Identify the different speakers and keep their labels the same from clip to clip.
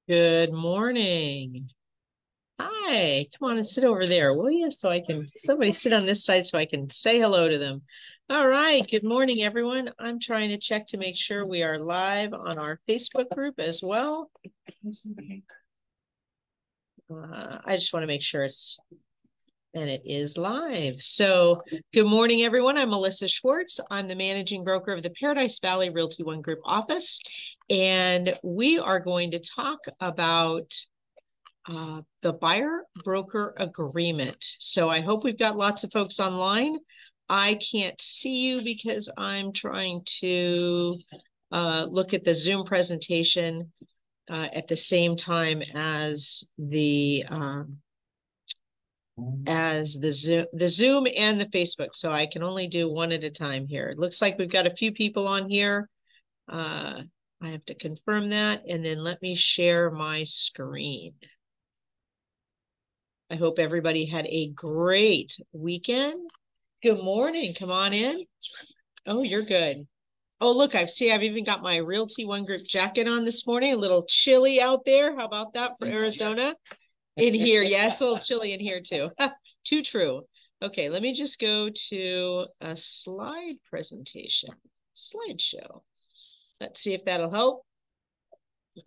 Speaker 1: Good morning. Hi, come on and sit over there, will you? So somebody sit on this side so I can say hello to them. All right, good morning, everyone. I'm trying to check to make sure we are live on our Facebook group as well. I just want to make sure it is live. So good morning, everyone. I'm Melissa Schwartz. I'm the managing broker of the Paradise Valley Realty One Group office. And we are going to talk about the buyer broker agreement. So I hope we've got lots of folks online. I can't see you because I'm trying to look at the Zoom presentation at the same time as the Zoom and the Facebook. So I can only do one at a time here. It looks like we've got a few people on here. I have to confirm that, and then let me share my screen. I hope everybody had a great weekend. Good morning. Come on in. Oh, you're good. Oh, look, I've even got my Realty One Group jacket on this morning. A little chilly out there. How about that for Arizona? In here, yes, a little chilly in here too. Too true. Okay, let me just go to a slide presentation, slideshow. Let's see if that'll help.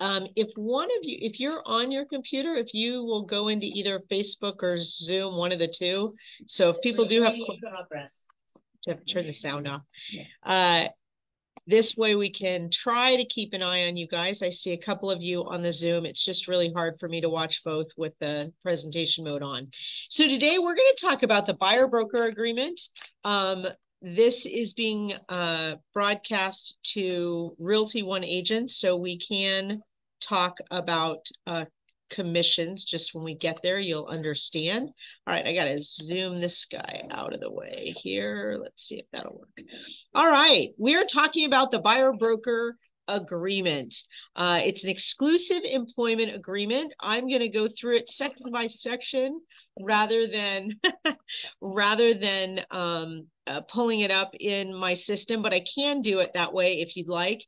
Speaker 1: If you're on your computer, if you will go into either Facebook or Zoom, one of the two. So if people do have to turn the sound off. This way we can try to keep an eye on you guys. I see a couple of you on the Zoom. It's just really hard for me to watch both with the presentation mode on. So today we're going to talk about the buyer broker agreement. This is being broadcast to Realty One agents, so we can talk about commissions. Just when we get there, you'll understand. All right, I got to zoom this guy out of the way here. Let's see if that'll work. All right, we're talking about the buyer broker agreement. It's an exclusive employment agreement. I'm going to go through it section by section rather than pulling it up in my system, but I can do it that way if you'd like.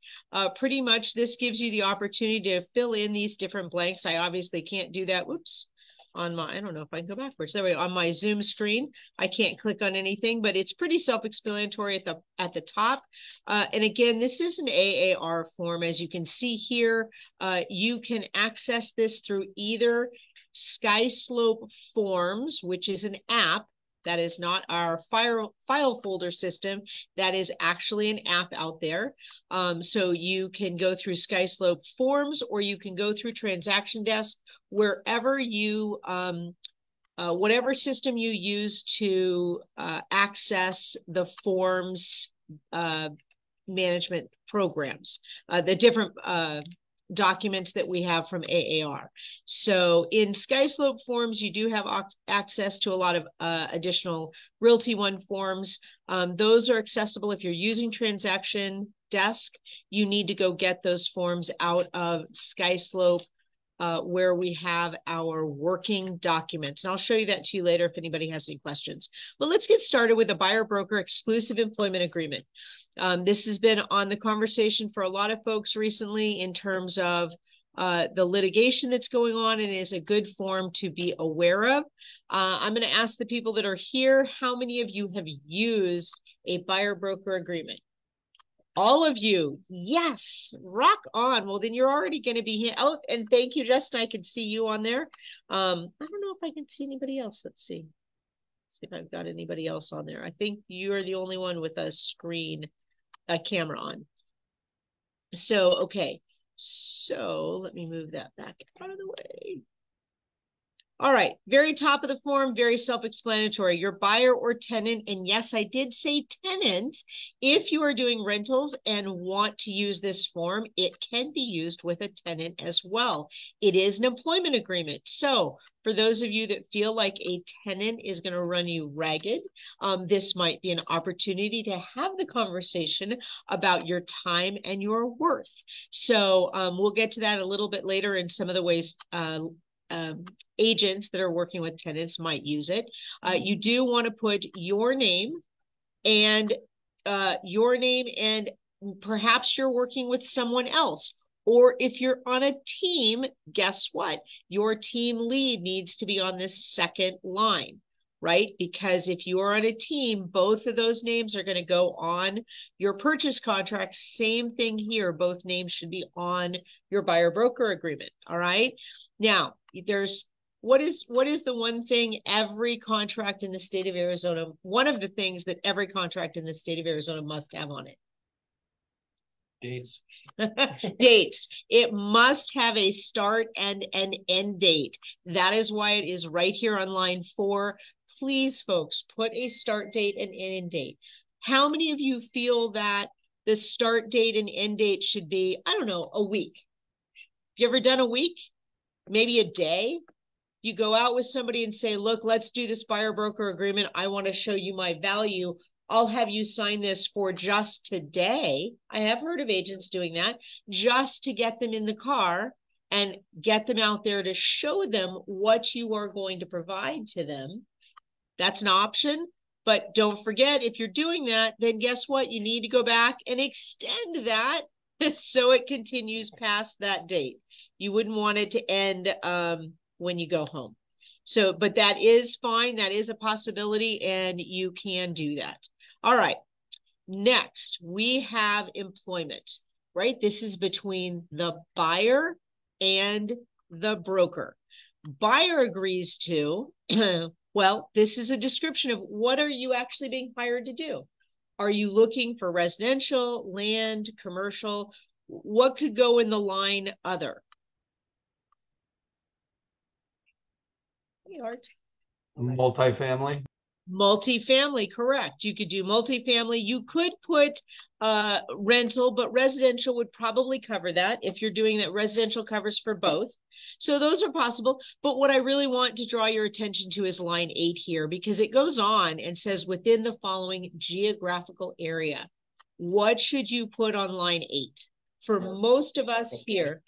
Speaker 1: Pretty much this gives you the opportunity to fill in these different blanks. I obviously can't do that. Whoops. I don't know if I can go backwards. There we go. On my Zoom screen, I can't click on anything, but it's pretty self-explanatory at the top. And again, this is an AAR form. As you can see here, you can access this through either SkySlope Forms, which is an app. That is not our file folder system. That is actually an app out there. So you can go through SkySlope Forms, or you can go through Transaction Desk, wherever you, whatever system you use to access the forms management programs, the different documents that we have from AAR. So in SkySlope Forms, you do have access to a lot of additional Realty One forms. Those are accessible if you're using Transaction Desk. You need to go get those forms out of SkySlope where we have our working documents. And I'll show you that to you later if anybody has any questions. But let's get started with the buyer broker exclusive employment agreement. This has been on the conversation for a lot of folks recently in terms of the litigation that's going on, and is a good form to be aware of. I'm going to ask the people that are here, how many of you have used a buyer broker agreement? All of you, yes, rock on. Well, then you're already going to be here. Oh, and thank you, Justin. I can see you on there. I don't know if I can see anybody else. Let's see if I've got anybody else on there. I think you're the only one with a camera on. So, okay. So let me move that back out of the way. All right, very top of the form, very self-explanatory. Your buyer or tenant, and yes, I did say tenant. If you are doing rentals and want to use this form, it can be used with a tenant as well. It is an employment agreement. So for those of you that feel like a tenant is going to run you ragged, this might be an opportunity to have the conversation about your time and your worth. So we'll get to that a little bit later in some of the ways agents that are working with tenants might use it. You do want to put your name and perhaps you're working with someone else, Or if you're on a team, guess what? Your team lead needs to be on this second line, right? Because if you are on a team, both of those names are going to go on your purchase contract. Same thing here. Both names should be on your buyer broker agreement. All right. Now, what is the one thing every contract in the state of Arizona, one of the things that every contract in the state of Arizona must have on it?
Speaker 2: Dates.
Speaker 1: Dates. It must have a start and an end date. That is why it is right here on line 4. Please, folks, put a start date and end date. How many of you feel that the start date and end date should be, I don't know, a week? Have you ever done a week? Maybe a day? You go out with somebody and say, look, let's do this buyer broker agreement. I want to show you my value. I'll have you sign this for just today. I have heard of agents doing that just to get them in the car and get them out there to show them what you are going to provide to them. That's an option. But don't forget, if you're doing that, then guess what? You need to go back and extend that so it continues past that date. You wouldn't want it to end when you go home. So, but that is fine. That is a possibility, and you can do that. All right. Next, we have employment, right? This is between the buyer and the broker. Buyer agrees to, well, this is a description of what are you actually being hired to do? Are you looking for residential, land, commercial? What could go in the line other?
Speaker 2: Multifamily.
Speaker 1: Multifamily, correct. You could do multifamily. You could put rental, but residential would probably cover that. If you're doing that, residential covers for both. So those are possible. But what I really want to draw your attention to is line 8 here, because it goes on and says within the following geographical area. What should you put on line 8? For most of us here,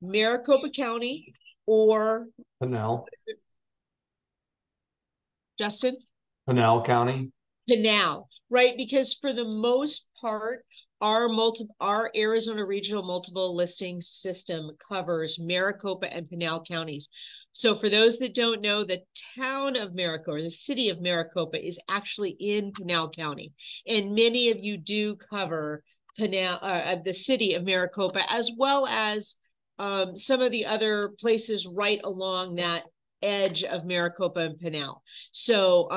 Speaker 1: Maricopa County or
Speaker 2: Pinal.
Speaker 1: Justin?
Speaker 2: Pinal County.
Speaker 1: Pinal, right? Because for the most part, our Arizona Regional Multiple Listing System covers Maricopa and Pinal counties. So for those that don't know, the town of Maricopa, or the city of Maricopa, is actually in Pinal County. And many of you do cover the city of Maricopa, as well as some of the other places right along that edge of Maricopa and Pinal. So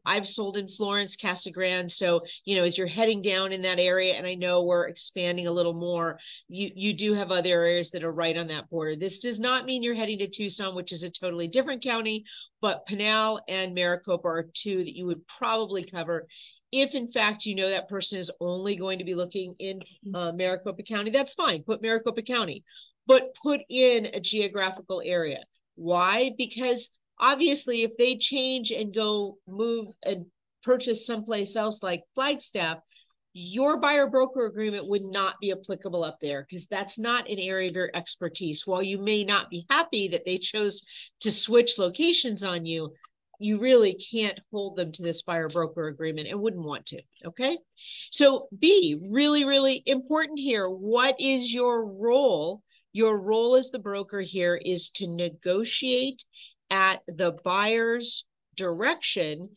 Speaker 1: I've sold in Florence, Casa Grande. So, you know, as you're heading down in that area, and I know we're expanding a little more, you do have other areas that are right on that border. This does not mean you're heading to Tucson, which is a totally different county, but Pinal and Maricopa are 2 that you would probably cover. If in fact, you know, that person is only going to be looking in Maricopa County, that's fine. Put Maricopa County, but put in a geographical area. Why? Because obviously if they change and go move and purchase someplace else like Flagstaff, your buyer broker agreement would not be applicable up there because that's not an area of your expertise. While you may not be happy that they chose to switch locations on you, you really can't hold them to this buyer broker agreement and wouldn't want to. Okay. So B, really, really important here. What is your role? Your role as the broker here is to negotiate at the buyer's direction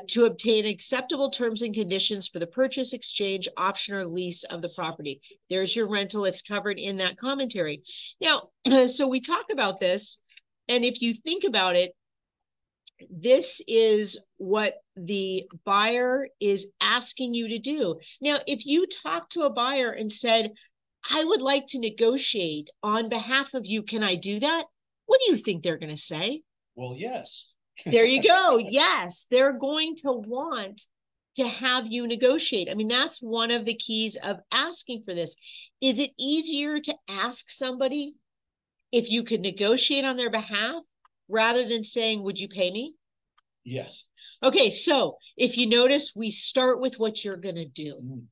Speaker 1: to obtain acceptable terms and conditions for the purchase, exchange, option, or lease of the property. There's your rental. It's covered in that commentary. Now, so we talk about this, and if you think about it, this is what the buyer is asking you to do. Now, if you talk to a buyer and said, I would like to negotiate on behalf of you, can I do that? What do you think they're going to say?
Speaker 2: Well, yes.
Speaker 1: There you go. Yes, they're going to want to have you negotiate. I mean, that's one of the keys of asking for this. Is it easier to ask somebody if you could negotiate on their behalf rather than saying, would you pay me?
Speaker 2: Yes.
Speaker 1: Okay, so if you notice, we start with what you're going to do.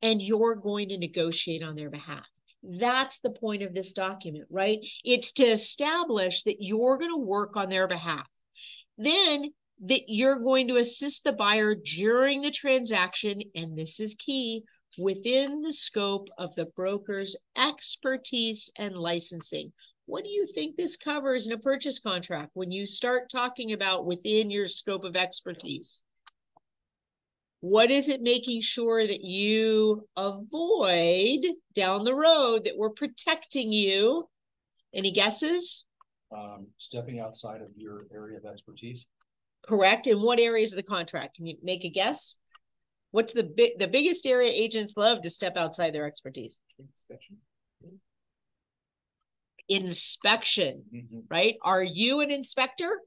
Speaker 1: And you're going to negotiate on their behalf. That's the point of this document, right? It's to establish that you're going to work on their behalf. Then that you're going to assist the buyer during the transaction, and this is key, within the scope of the broker's expertise and licensing. What do you think this covers in a purchase contract when you start talking about within your scope of expertise? What is it making sure that you avoid down the road, that we're protecting you? Any guesses?
Speaker 2: Stepping outside of your area of expertise.
Speaker 1: Correct. In what areas of the contract? Can you make a guess? What's the biggest area agents love to step outside their expertise? Inspection, right? Are you an inspector?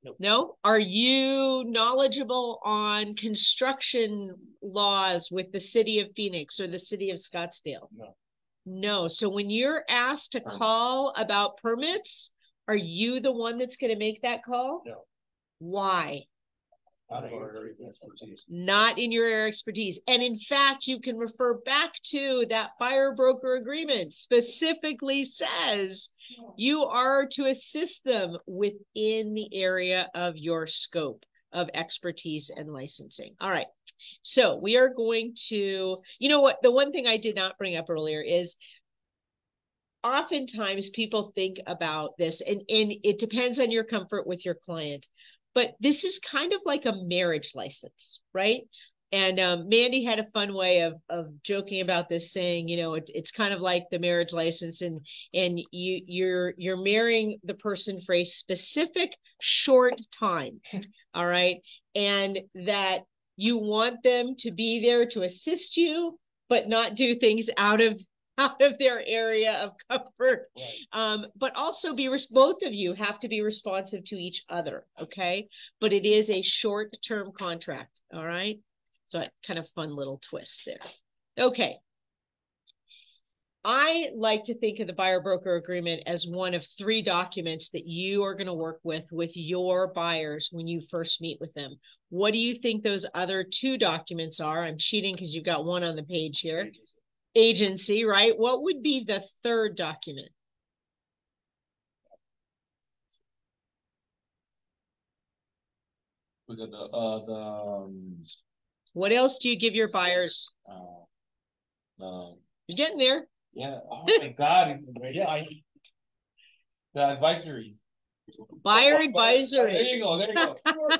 Speaker 2: Nope.
Speaker 1: No. Are you knowledgeable on construction laws with the city of Phoenix or the city of Scottsdale?
Speaker 2: No.
Speaker 1: No. So when you're asked to call about permits, are you the one that's going to make that call?
Speaker 2: No.
Speaker 1: Why?
Speaker 2: Out of our area of expertise.
Speaker 1: Not in your area of expertise. And in fact, you can refer back to that buyer broker agreement specifically says you are to assist them within the area of your scope of expertise and licensing. All right. So we are going to, you know what, the one thing I did not bring up earlier is oftentimes people think about this, and it depends on your comfort with your client. But this is kind of like a marriage license, right? And Mandy had a fun way of joking about this, saying, you know, it's kind of like the marriage license, and you're marrying the person for a specific short time, all right, and that you want them to be there to assist you, but not do things out of their area of comfort. Right. But also both of you have to be responsive to each other, okay? But it is a short-term contract, all right? So kind of fun little twist there. Okay. I like to think of the buyer broker agreement as one of 3 documents that you are going to work with your buyers when you first meet with them. What do you think those other 2 documents are? I'm cheating because you've got one on the page here. Agency, right? What would be the 3rd document? What else do you give your buyers? You're getting there.
Speaker 3: Yeah. Oh my God. Yeah. The advisory.
Speaker 1: Buyer advisory.
Speaker 3: There you go. There you go.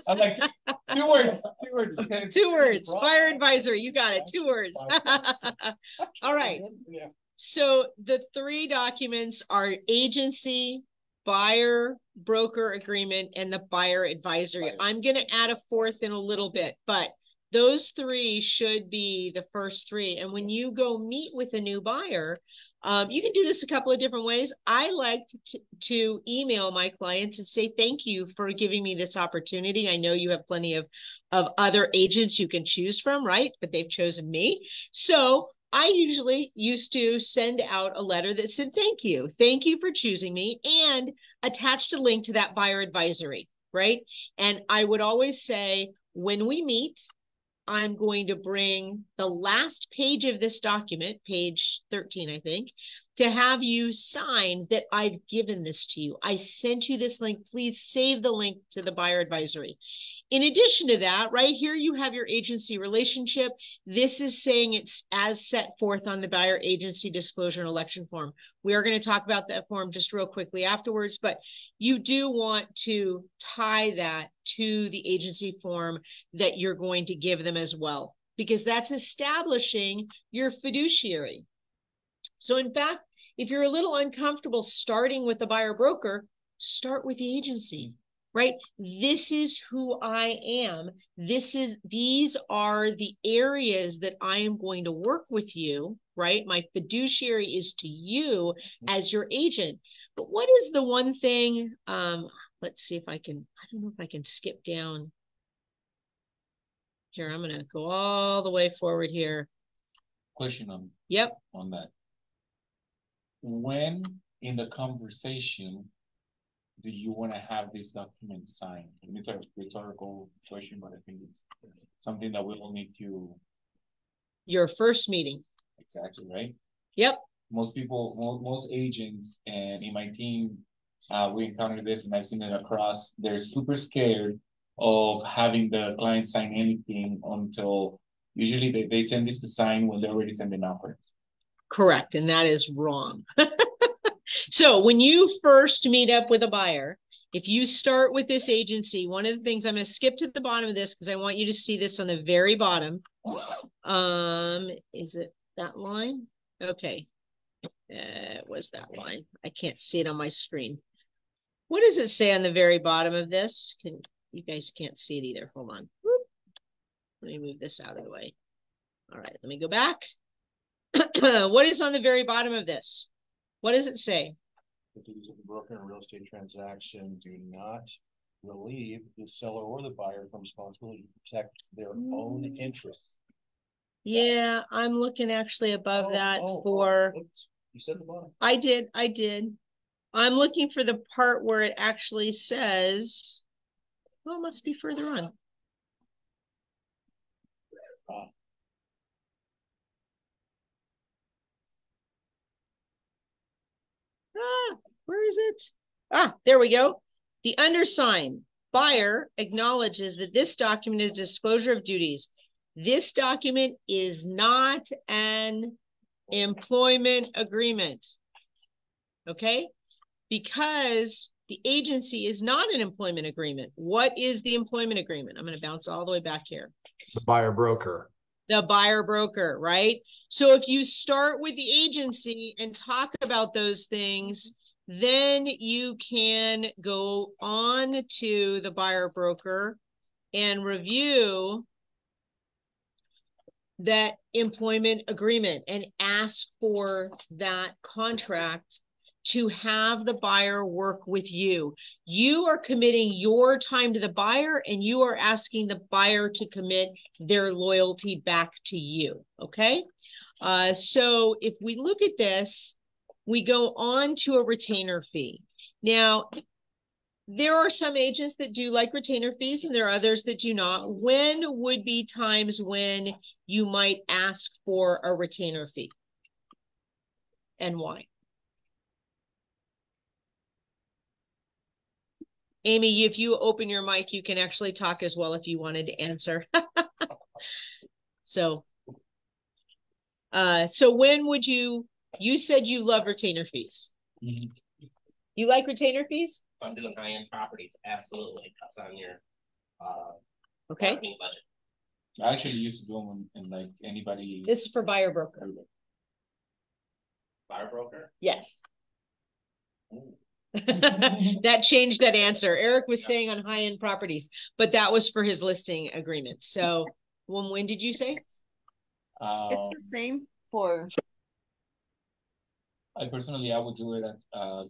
Speaker 3: I'm like 2 words. 2 words.
Speaker 1: 2 words. Buyer advisory. You got it. 2 words. All right. So the 3 documents are agency, buyer broker agreement, and the buyer advisory. I'm going to add a 4th in a little bit, but those 3 should be the first 3. And when you go meet with a new buyer, you can do this a couple of different ways. I like to email my clients and say, thank you for giving me this opportunity. I know you have plenty of other agents you can choose from, right? But they've chosen me. So I usually used to send out a letter that said, thank you for choosing me, and attached a link to that buyer advisory, right? And I would always say, when we meet, I'm going to bring the last page of this document, page 13, I think, to have you sign that I've given this to you. I sent you this link. Please save the link to the buyer advisory. In addition to that, right here, you have your agency relationship. This is saying it's as set forth on the buyer agency disclosure and election form. We are going to talk about that form just real quickly afterwards, but you do want to tie that to the agency form that you're going to give them as well, because that's establishing your fiduciary. So in fact, if you're a little uncomfortable starting with the buyer broker, start with the agency. Right? This is who I am. These are the areas that I am going to work with you, right? My fiduciary is to you as your agent. But what is the one thing, let's see if I don't know if I can skip down. Here, I'm going to go all the way forward here.
Speaker 3: Question on that. When in the conversation do you want to have this document signed? I mean, it's a rhetorical question, but I think it's something that we will need to.
Speaker 1: Your first meeting.
Speaker 3: Exactly, right?
Speaker 1: Yep.
Speaker 3: Most people, most agents, and in my team, we encounter this, and I've seen it across. They're super scared of having the client sign anything until Usually they send this to sign when they're already sending offers.
Speaker 1: Correct. And that is wrong. So when you first meet up with a buyer, if you start with this agency, one of the things, I'm going to skip to the bottom of this because I want you to see this on the very bottom. Is it that line? Okay. It was that line. I can't see it on my screen. What does it say on the very bottom of this? You guys can't see it either. Hold on. Whoop. Let me move this out of the way. All right, let me go back. What is on the very bottom of this? What does it say?
Speaker 2: The duties of the broker in a real estate transaction do not relieve the seller or the buyer from responsibility to protect their own interests.
Speaker 1: Yeah, I'm looking actually above that for.
Speaker 2: You said the bottom.
Speaker 1: I did. I'm looking for the part where it actually says, well, it must be further on. Where is it? There we go. The undersigned buyer acknowledges that this document is disclosure of duties. This document is not an employment agreement. Okay? Because the agency is not an employment agreement. What is the employment agreement? I'm going to bounce all the way back here.
Speaker 4: The buyer broker.
Speaker 1: The buyer broker, right? So if you start with the agency and talk about those things, then you can go on to the buyer broker and review that employment agreement and ask for that contract to have the buyer work with you. You are committing your time to the buyer and you are asking the buyer to commit their loyalty back to you, okay? So if we look at this, we go on to a retainer fee. Now, there are some agents that do like retainer fees and there are others that do not. When would be times when you might ask for a retainer fee? And why? Amy, if you open your mic, you can actually talk as well if you wanted to answer. So when would you said you love retainer fees.
Speaker 3: Mm-hmm.
Speaker 1: You like retainer fees?
Speaker 5: I'm doing high-end properties, absolutely. That's on your
Speaker 1: Okay.
Speaker 5: marketing budget.
Speaker 3: I actually used to do them in like anybody.
Speaker 1: This is for buyer broker.
Speaker 5: Buyer broker?
Speaker 1: Yes. That changed that answer. Eric was saying on high-end properties, but that was for his listing agreement. So when did you say?
Speaker 6: It's the same for.
Speaker 3: I personally, I would do it at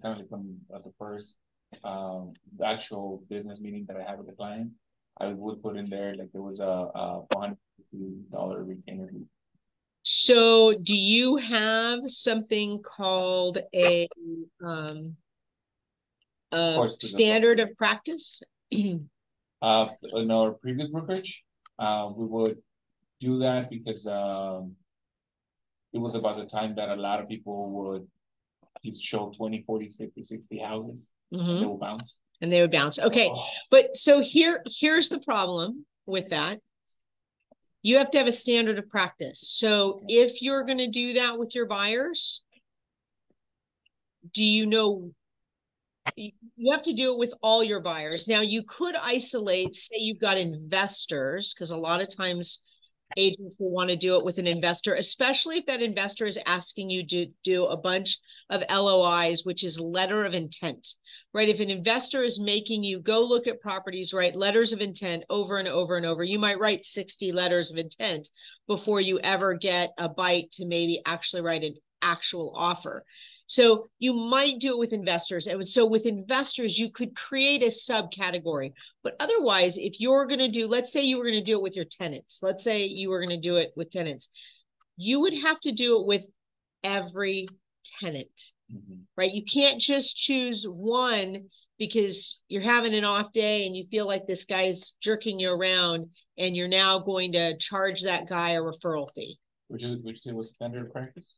Speaker 3: kind of from the first the actual business meeting that I had with the client. I would put in there like there was a $450 retainer fee.
Speaker 1: So do you have something called a standard of practice?
Speaker 3: In our previous brokerage, we would do that because it was about the time that a lot of people would show 20, 40, 50, 60 houses.
Speaker 1: Mm-hmm.
Speaker 3: They will bounce.
Speaker 1: And they would bounce. Okay. But so here's the problem with that. You have to have a standard of practice. So if you're going to do that with your buyers, do you know you have to do it with all your buyers? Now you could isolate, say you've got investors, because a lot of times agents will want to do it with an investor, especially if that investor is asking you to do a bunch of LOIs, which is letter of intent, right? If an investor is making you go look at properties, write letters of intent over and over and over, you might write 60 letters of intent before you ever get a bite to maybe actually write an actual offer. So you might do it with investors. And so with investors, you could create a subcategory. But otherwise, if you're going to do, let's say you were going to do it with your tenants. Let's say you were going to do it with tenants. You would have to do it with every tenant, right? You can't just choose one because you're having an off day and you feel like this guy's jerking you around and you're now going to charge that guy a referral fee.
Speaker 3: Which was standard practice?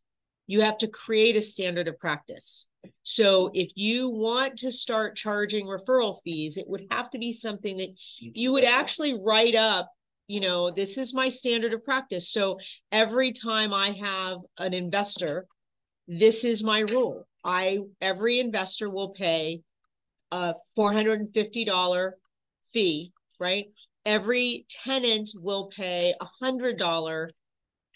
Speaker 1: You have to create a standard of practice. So if you want to start charging referral fees, it would have to be something that you would actually write up you know, this is my standard of practice. So every time I have an investor, this is my rule. Every investor will pay a $450 fee, right? Every tenant will pay $100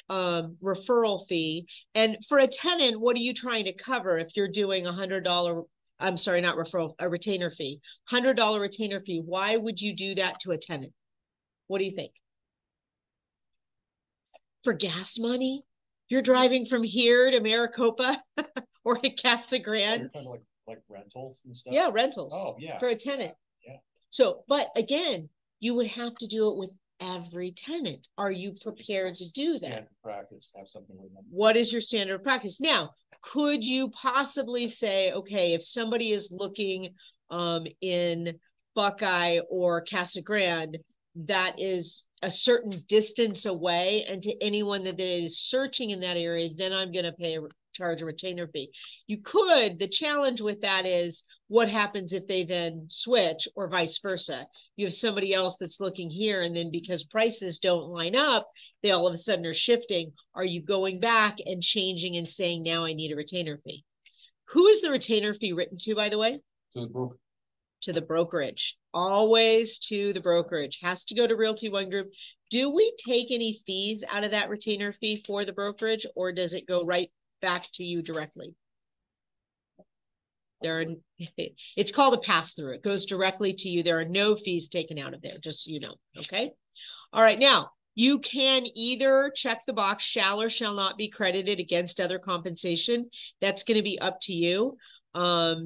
Speaker 1: referral fee. And for a tenant, what are you trying to cover if you're doing $100? I'm sorry, not referral, a retainer fee, $100 retainer fee. Why would you do that to a tenant? What do you think? For gas money? You're driving from here to Maricopa or to Casa Grande.
Speaker 2: You're talking like rentals and stuff?
Speaker 1: Yeah, rentals.
Speaker 2: Oh, yeah.
Speaker 1: For a tenant.
Speaker 2: Yeah.
Speaker 1: So, but again, you would have to do it with every tenant. Are you prepared to do that?
Speaker 2: Standard practice, have something with them.
Speaker 1: What is your standard of practice? Now, could you possibly say, okay, if somebody is looking in Buckeye or Casa Grande, that is a certain distance away, and to anyone that is searching in that area, then I'm going to charge a retainer fee. You could. The challenge with that is what happens if they then switch, or vice versa. You have somebody else that's looking here, and then because prices don't line up, they all of a sudden are shifting. Are you going back and changing and saying, now I need a retainer fee? Who is the retainer fee written to, by the way?
Speaker 3: To the broker.
Speaker 1: To the brokerage. Always to the brokerage. Has to go to Realty One Group. Do we take any fees out of that retainer fee for the brokerage, or does it go right back to you directly? It's called a pass-through. It goes directly to you. There are no fees taken out of there, just so you know. Okay. All right. Now, you can either check the box, shall or shall not be credited against other compensation. That's going to be up to you.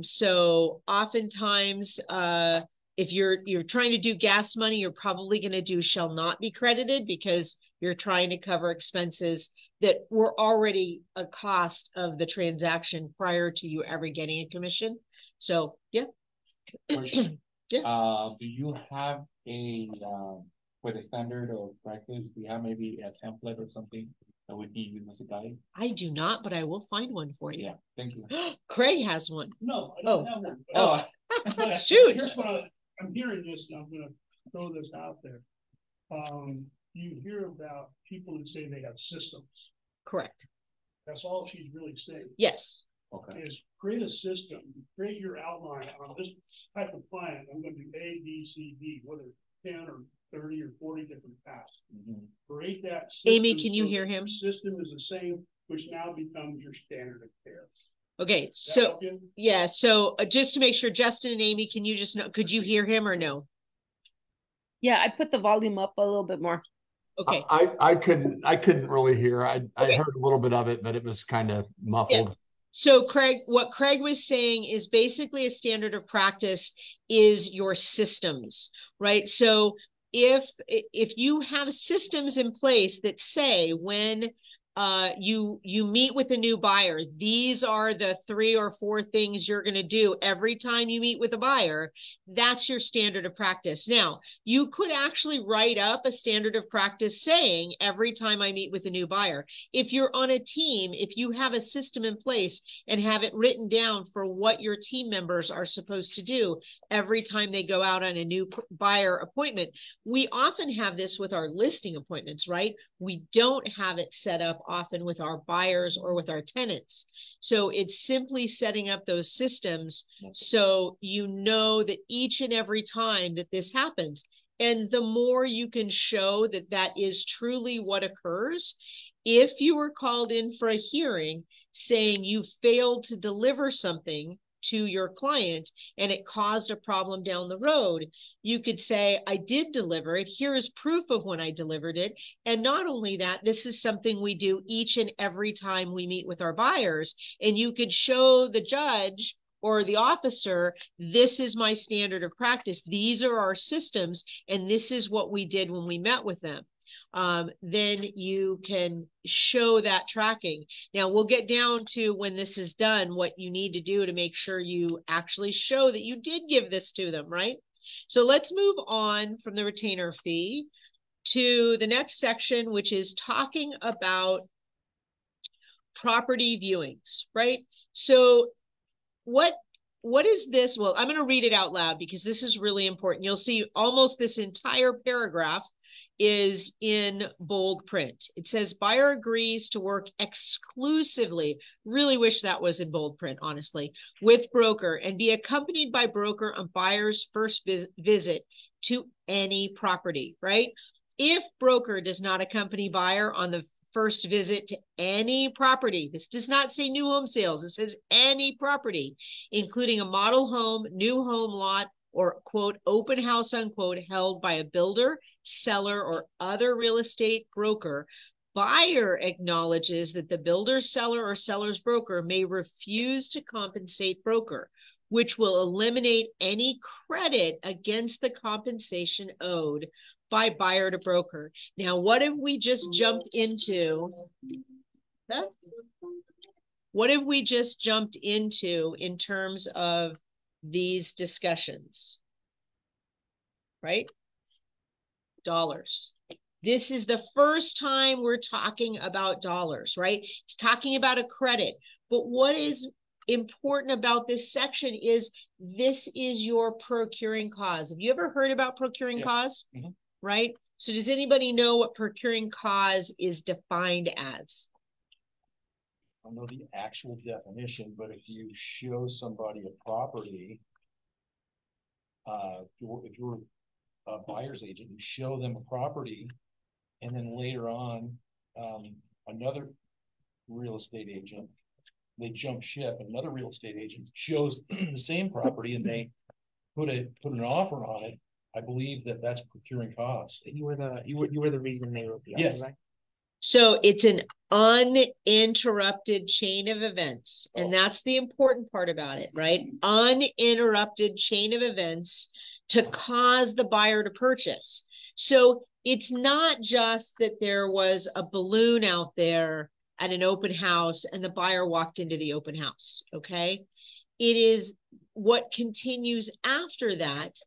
Speaker 1: So oftentimes, if you're trying to do gas money, you're probably going to do shall not be credited, because you're trying to cover expenses that were already a cost of the transaction prior to you ever getting a commission. So, yeah.
Speaker 3: Yeah.
Speaker 1: Yeah.
Speaker 3: Do you have a, for the standard of practice, do you have maybe a template or something that we can use as a guide?
Speaker 1: I do not, but I will find one for you.
Speaker 3: Yeah, thank you.
Speaker 1: Craig has one.
Speaker 4: No, I don't have one.
Speaker 1: Oh, shoot.
Speaker 4: Here's what I'm hearing this, and I'm going to throw this out there. You hear about people who say they have systems.
Speaker 1: Correct.
Speaker 4: That's all she's really saying.
Speaker 1: Yes.
Speaker 3: Okay.
Speaker 4: Is create a system, create your outline on this type of client. I'm going to do A, B, C, D, whether it's 10 or 30 or 40 different paths.
Speaker 3: Mm-hmm.
Speaker 4: Create that system.
Speaker 1: Amy, can you hear him?
Speaker 4: System is the same, which now becomes your standard of care.
Speaker 1: Okay, so yeah, so just to make sure, Justin and Amy, can you just know, could you hear him or no?
Speaker 6: Yeah, I put the volume up a little bit more.
Speaker 1: Okay.
Speaker 7: I couldn't really hear. I heard a little bit of it, but it was kind of muffled.
Speaker 1: Yeah. So Craig, what Craig was saying is basically a standard of practice is your systems, right? So if you have systems in place that say when you meet with a new buyer, these are the 3 or 4 things you're going to do every time you meet with a buyer, that's your standard of practice. Now, you could actually write up a standard of practice saying every time I meet with a new buyer. If you're on a team, if you have a system in place and have it written down for what your team members are supposed to do every time they go out on a new buyer appointment. We often have this with our listing appointments, right? We don't have it set up often with our buyers or with our tenants. So it's simply setting up those systems so you know that each and every time that this happens. And the more you can show that that is truly what occurs, if you were called in for a hearing saying you failed to deliver something to your client and it caused a problem down the road, you could say, I did deliver it. Here is proof of when I delivered it. And not only that, this is something we do each and every time we meet with our buyers. And you could show the judge or the officer, this is my standard of practice. These are our systems. And this is what we did when we met with them. Then you can show that tracking. Now we'll get down to when this is done, what you need to do to make sure you actually show that you did give this to them, right? So let's move on from the retainer fee to the next section, which is talking about property viewings, right? So what is this? Well, I'm going to read it out loud because this is really important. You'll see almost this entire paragraph is in bold print. It says buyer agrees to work exclusively, really wish that was in bold print, honestly, with broker and be accompanied by broker on buyer's first visit to any property, right? If broker does not accompany buyer on the first visit to any property, this does not say new home sales, it says any property, including a model home, new home lot, or quote, open house, unquote, held by a builder, seller, or other real estate broker, buyer acknowledges that the builder, seller, or seller's broker may refuse to compensate broker, which will eliminate any credit against the compensation owed by buyer to broker. Now, what if we just jumped into that? What have we just jumped into in terms of these discussions, right? Dollars. This is the first time we're talking about dollars, right? It's talking about a credit. But what is important about this section is this is your procuring cause. Have you ever heard about procuring cause? Mm-hmm. Right? So does anybody know what procuring cause is defined as?
Speaker 2: I don't know the actual definition, but if you show somebody a property, if you're a buyer's agent, you show them a property, and then later on, another real estate agent, they jump ship, another real estate agent shows the same property and they put an offer on it, I believe that's procuring cause.
Speaker 5: You were the reason they wrote the offer,
Speaker 2: yes.
Speaker 5: Right?
Speaker 1: So it's an uninterrupted chain of events. And that's the important part about it, right? Uninterrupted chain of events to cause the buyer to purchase. So it's not just that there was a balloon out there at an open house and the buyer walked into the open house, okay? It is what continues after that.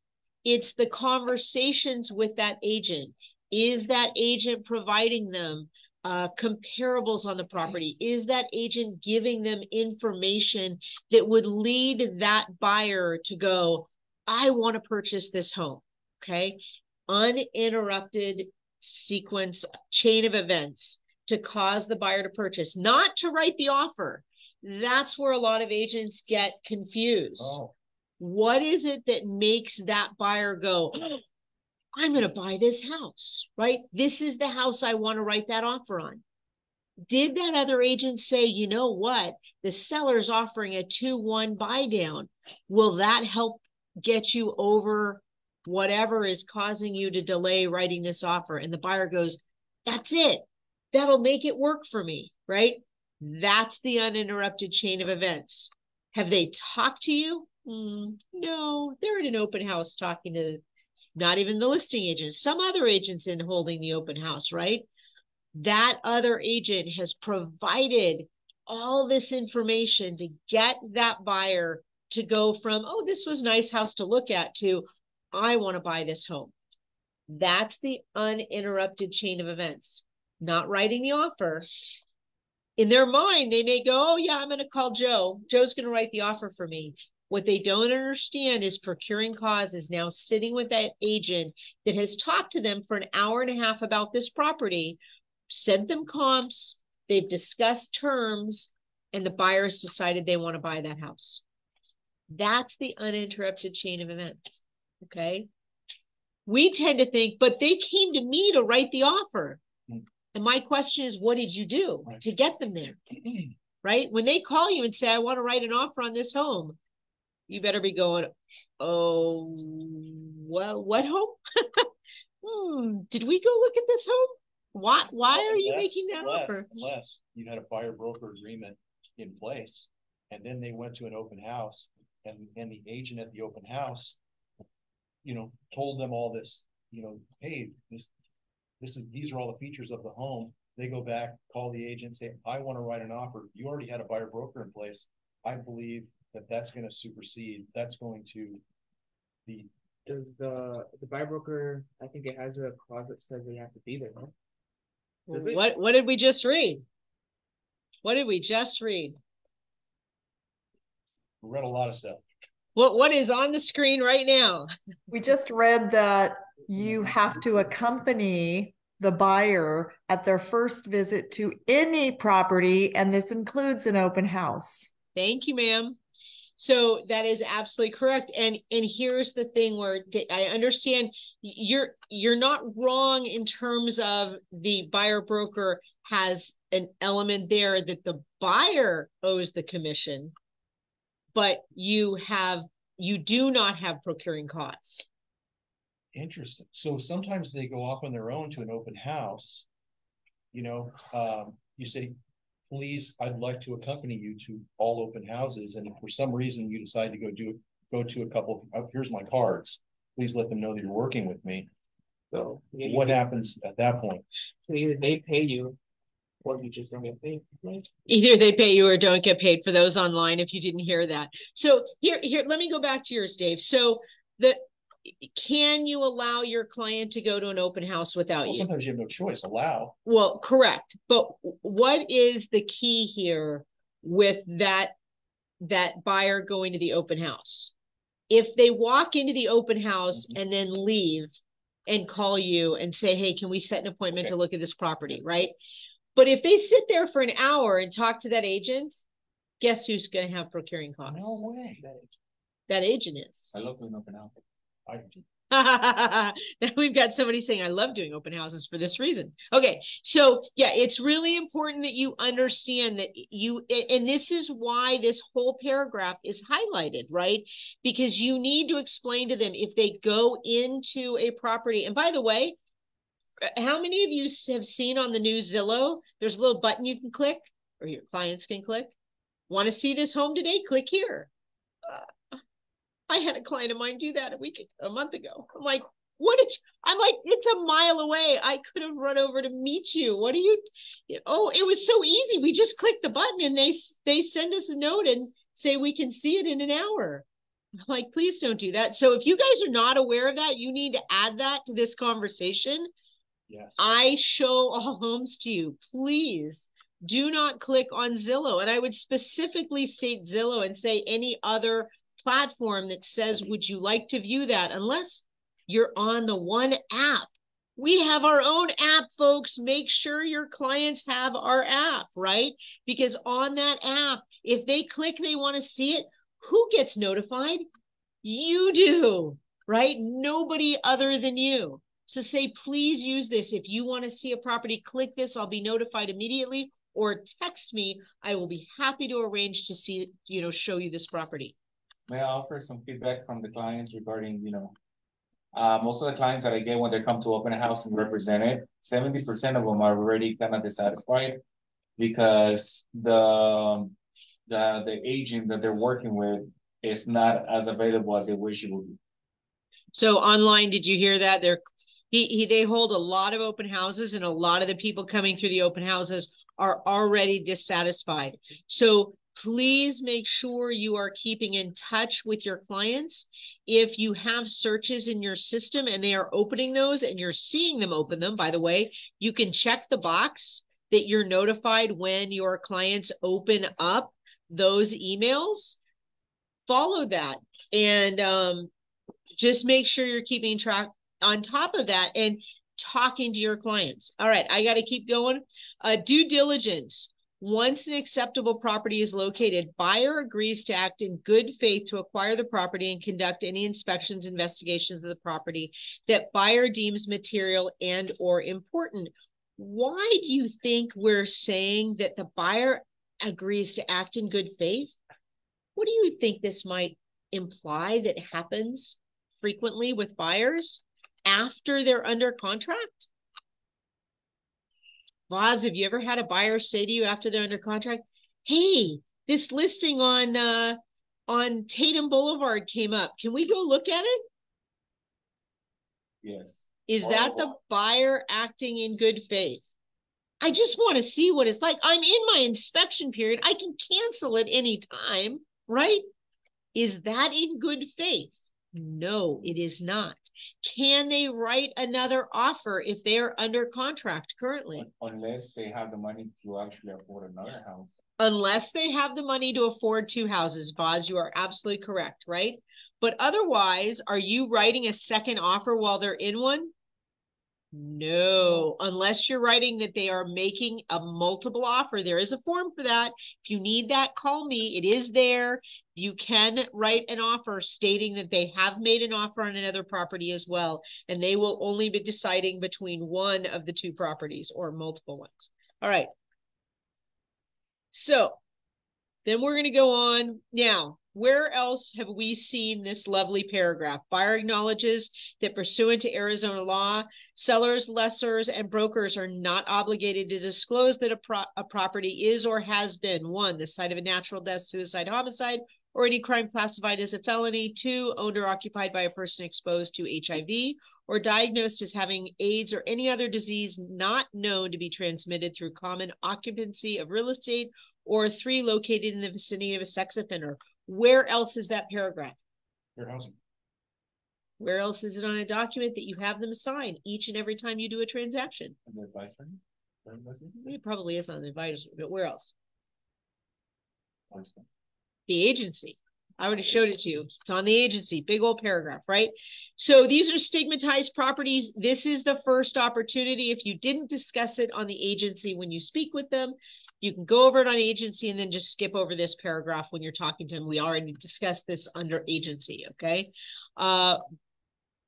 Speaker 1: It's the conversations with that agent. Is that agent providing them comparables on the property? Is that agent giving them information that would lead that buyer to go, I want to purchase this home, okay? Uninterrupted sequence, chain of events to cause the buyer to purchase, not to write the offer. That's where a lot of agents get confused. Oh. What is it that makes that buyer go, I'm going to buy this house, right? This is the house I want to write that offer on. Did that other agent say, you know what? The seller's offering a 2-1 buy down. Will that help get you over whatever is causing you to delay writing this offer? And the buyer goes, that's it. That'll make it work for me, right? That's the uninterrupted chain of events. Have they talked to you? No, they're at an open house talking to not even the listing agent, some other agents in holding the open house, right? That other agent has provided all this information to get that buyer to go from, oh, this was a nice house to look at, to, I want to buy this home. That's the uninterrupted chain of events. Not writing the offer. In their mind, they may go, oh, yeah, I'm going to call Joe. Joe's going to write the offer for me. What they don't understand is procuring cause is now sitting with that agent that has talked to them for an hour and a half about this property, sent them comps, they've discussed terms, and the buyers decided they want to buy that house. That's the uninterrupted chain of events, okay? We tend to think, but they came to me to write the offer. And my question is, what did you do to get them there, right? When they call you and say, I want to write an offer on this home, you better be going, oh, well, what home? Did we go look at this home? Why are you making that offer?
Speaker 2: Unless you had a buyer broker agreement in place, and then they went to an open house, and the agent at the open house, told them all this, hey, these are all the features of the home. They go back, call the agent, say, I want to write an offer. You already had a buyer broker in place. I believe that's going to supersede. That's going to be.
Speaker 5: Does the buyer broker, I think it has a clause that says they have to be there, no?
Speaker 1: What did we just read? What did we just read?
Speaker 2: We read a lot of stuff.
Speaker 1: What is on the screen right now?
Speaker 8: We just read that you have to accompany the buyer at their first visit to any property, and this includes an open house.
Speaker 1: Thank you, ma'am. So that is absolutely correct. And here's the thing where I understand you're not wrong in terms of the buyer broker has an element there that the buyer owes the commission, but you do not have procuring costs.
Speaker 2: Interesting. So sometimes they go off on their own to an open house. You know, you say, please, I'd like to accompany you to all open houses. And if for some reason you decide to go to a couple, here's my cards. Please let them know that you're working with me. So what happens at that point?
Speaker 5: So either they pay you or you just don't get paid, right?
Speaker 1: Either they pay you or don't get paid, for those online, if you didn't hear that. So here, let me go back to yours, Dave. So can you allow your client to go to an open house without you?
Speaker 2: Sometimes you have no choice. Allow.
Speaker 1: Well, correct. But what is the key here with that buyer going to the open house? If they walk into the open house and then leave and call you and say, hey, can we set an appointment to look at this property, right? But if they sit there for an hour and talk to that agent, guess who's going to have procuring costs?
Speaker 2: No way.
Speaker 1: That agent is.
Speaker 3: I love doing open house.
Speaker 1: We've got somebody saying, I love doing open houses for this reason. Okay. So yeah, it's really important that you understand that and this is why this whole paragraph is highlighted, right? Because you need to explain to them if they go into a property. And by the way, how many of you have seen on the new Zillow, there's a little button you can click, or your clients can click? Want to see this home today? Click here. I had a client of mine do that a month ago. I'm like, I'm like, it's a mile away. I could have run over to meet you. What are you? Oh, it was so easy. We just click the button and they send us a note and say we can see it in an hour. I'm like, please don't do that. So if you guys are not aware of that, you need to add that to this conversation.
Speaker 2: Yes.
Speaker 1: I show all homes to you. Please do not click on Zillow. And I would specifically state Zillow and say any other platform that says, would you like to view that? Unless you're on the one app. We have our own app, folks. Make sure your clients have our app, right? Because on that app, if they click, they want to see it, who gets notified? You do, right? Nobody other than you. So say, please use this. If you want to see a property, click this. I'll be notified immediately, or text me. I will be happy to arrange to see, show you this property.
Speaker 3: May I offer some feedback from the clients regarding, most of the clients that I get when they come to open a house and represent it, 70% of them are already kind of dissatisfied because the agent that they're working with is not as available as they wish it would be.
Speaker 1: So online, did you hear that? They hold a lot of open houses, and a lot of the people coming through the open houses are already dissatisfied. So please make sure you are keeping in touch with your clients. If you have searches in your system and they are opening those and you're seeing them open them, by the way, you can check the box that you're notified when your clients open up those emails. Follow that and just make sure you're keeping track on top of that and talking to your clients. All right, I got to keep going. Due diligence. Once an acceptable property is located, buyer agrees to act in good faith to acquire the property and conduct any inspections, investigations of the property that buyer deems material and or important. Why do you think we're saying that the buyer agrees to act in good faith? What do you think this might imply that happens frequently with buyers after they're under contract? Vaz, have you ever had a buyer say to you after they're under contract, hey, this listing on Tatum Boulevard came up. Can we go look at it?
Speaker 3: Yes.
Speaker 1: Is that the buyer acting in good faith? I just want to see what it's like. I'm in my inspection period. I can cancel at any time, right? Is that in good faith? No, it is not. Can they write another offer if they are under contract currently?
Speaker 3: Unless they have the money to actually afford another house.
Speaker 1: Unless they have the money to afford two houses, Boz, you are absolutely correct, right? But otherwise, are you writing a second offer while they're in one? No, unless you're writing that they are making a multiple offer. There is a form for that. If you need that, call me. It is there. You can write an offer stating that they have made an offer on another property as well, and they will only be deciding between one of the two properties or multiple ones. All right. So then we're going to go on now. Where else have we seen this lovely paragraph? Buyer acknowledges that pursuant to Arizona law, sellers, lessors, and brokers are not obligated to disclose that a property is or has been, 1, the site of a natural death, suicide, homicide, or any crime classified as a felony, 2, owned or occupied by a person exposed to HIV or diagnosed as having AIDS or any other disease not known to be transmitted through common occupancy of real estate, or 3, located in the vicinity of a sex offender. Where else is that paragraph?
Speaker 2: Fair housing.
Speaker 1: Where else is it on a document that you have them sign each and every time you do a transaction?
Speaker 3: The advisory?
Speaker 1: It probably is on the advisory, but where else?
Speaker 3: Understand.
Speaker 1: The agency. I would have showed it to you. It's on the agency, big old paragraph, right? So these are stigmatized properties. This is the first opportunity. If you didn't discuss it on the agency when you speak with them, you can go over it on agency and then just skip over this paragraph when you're talking to them. We already discussed this under agency, okay?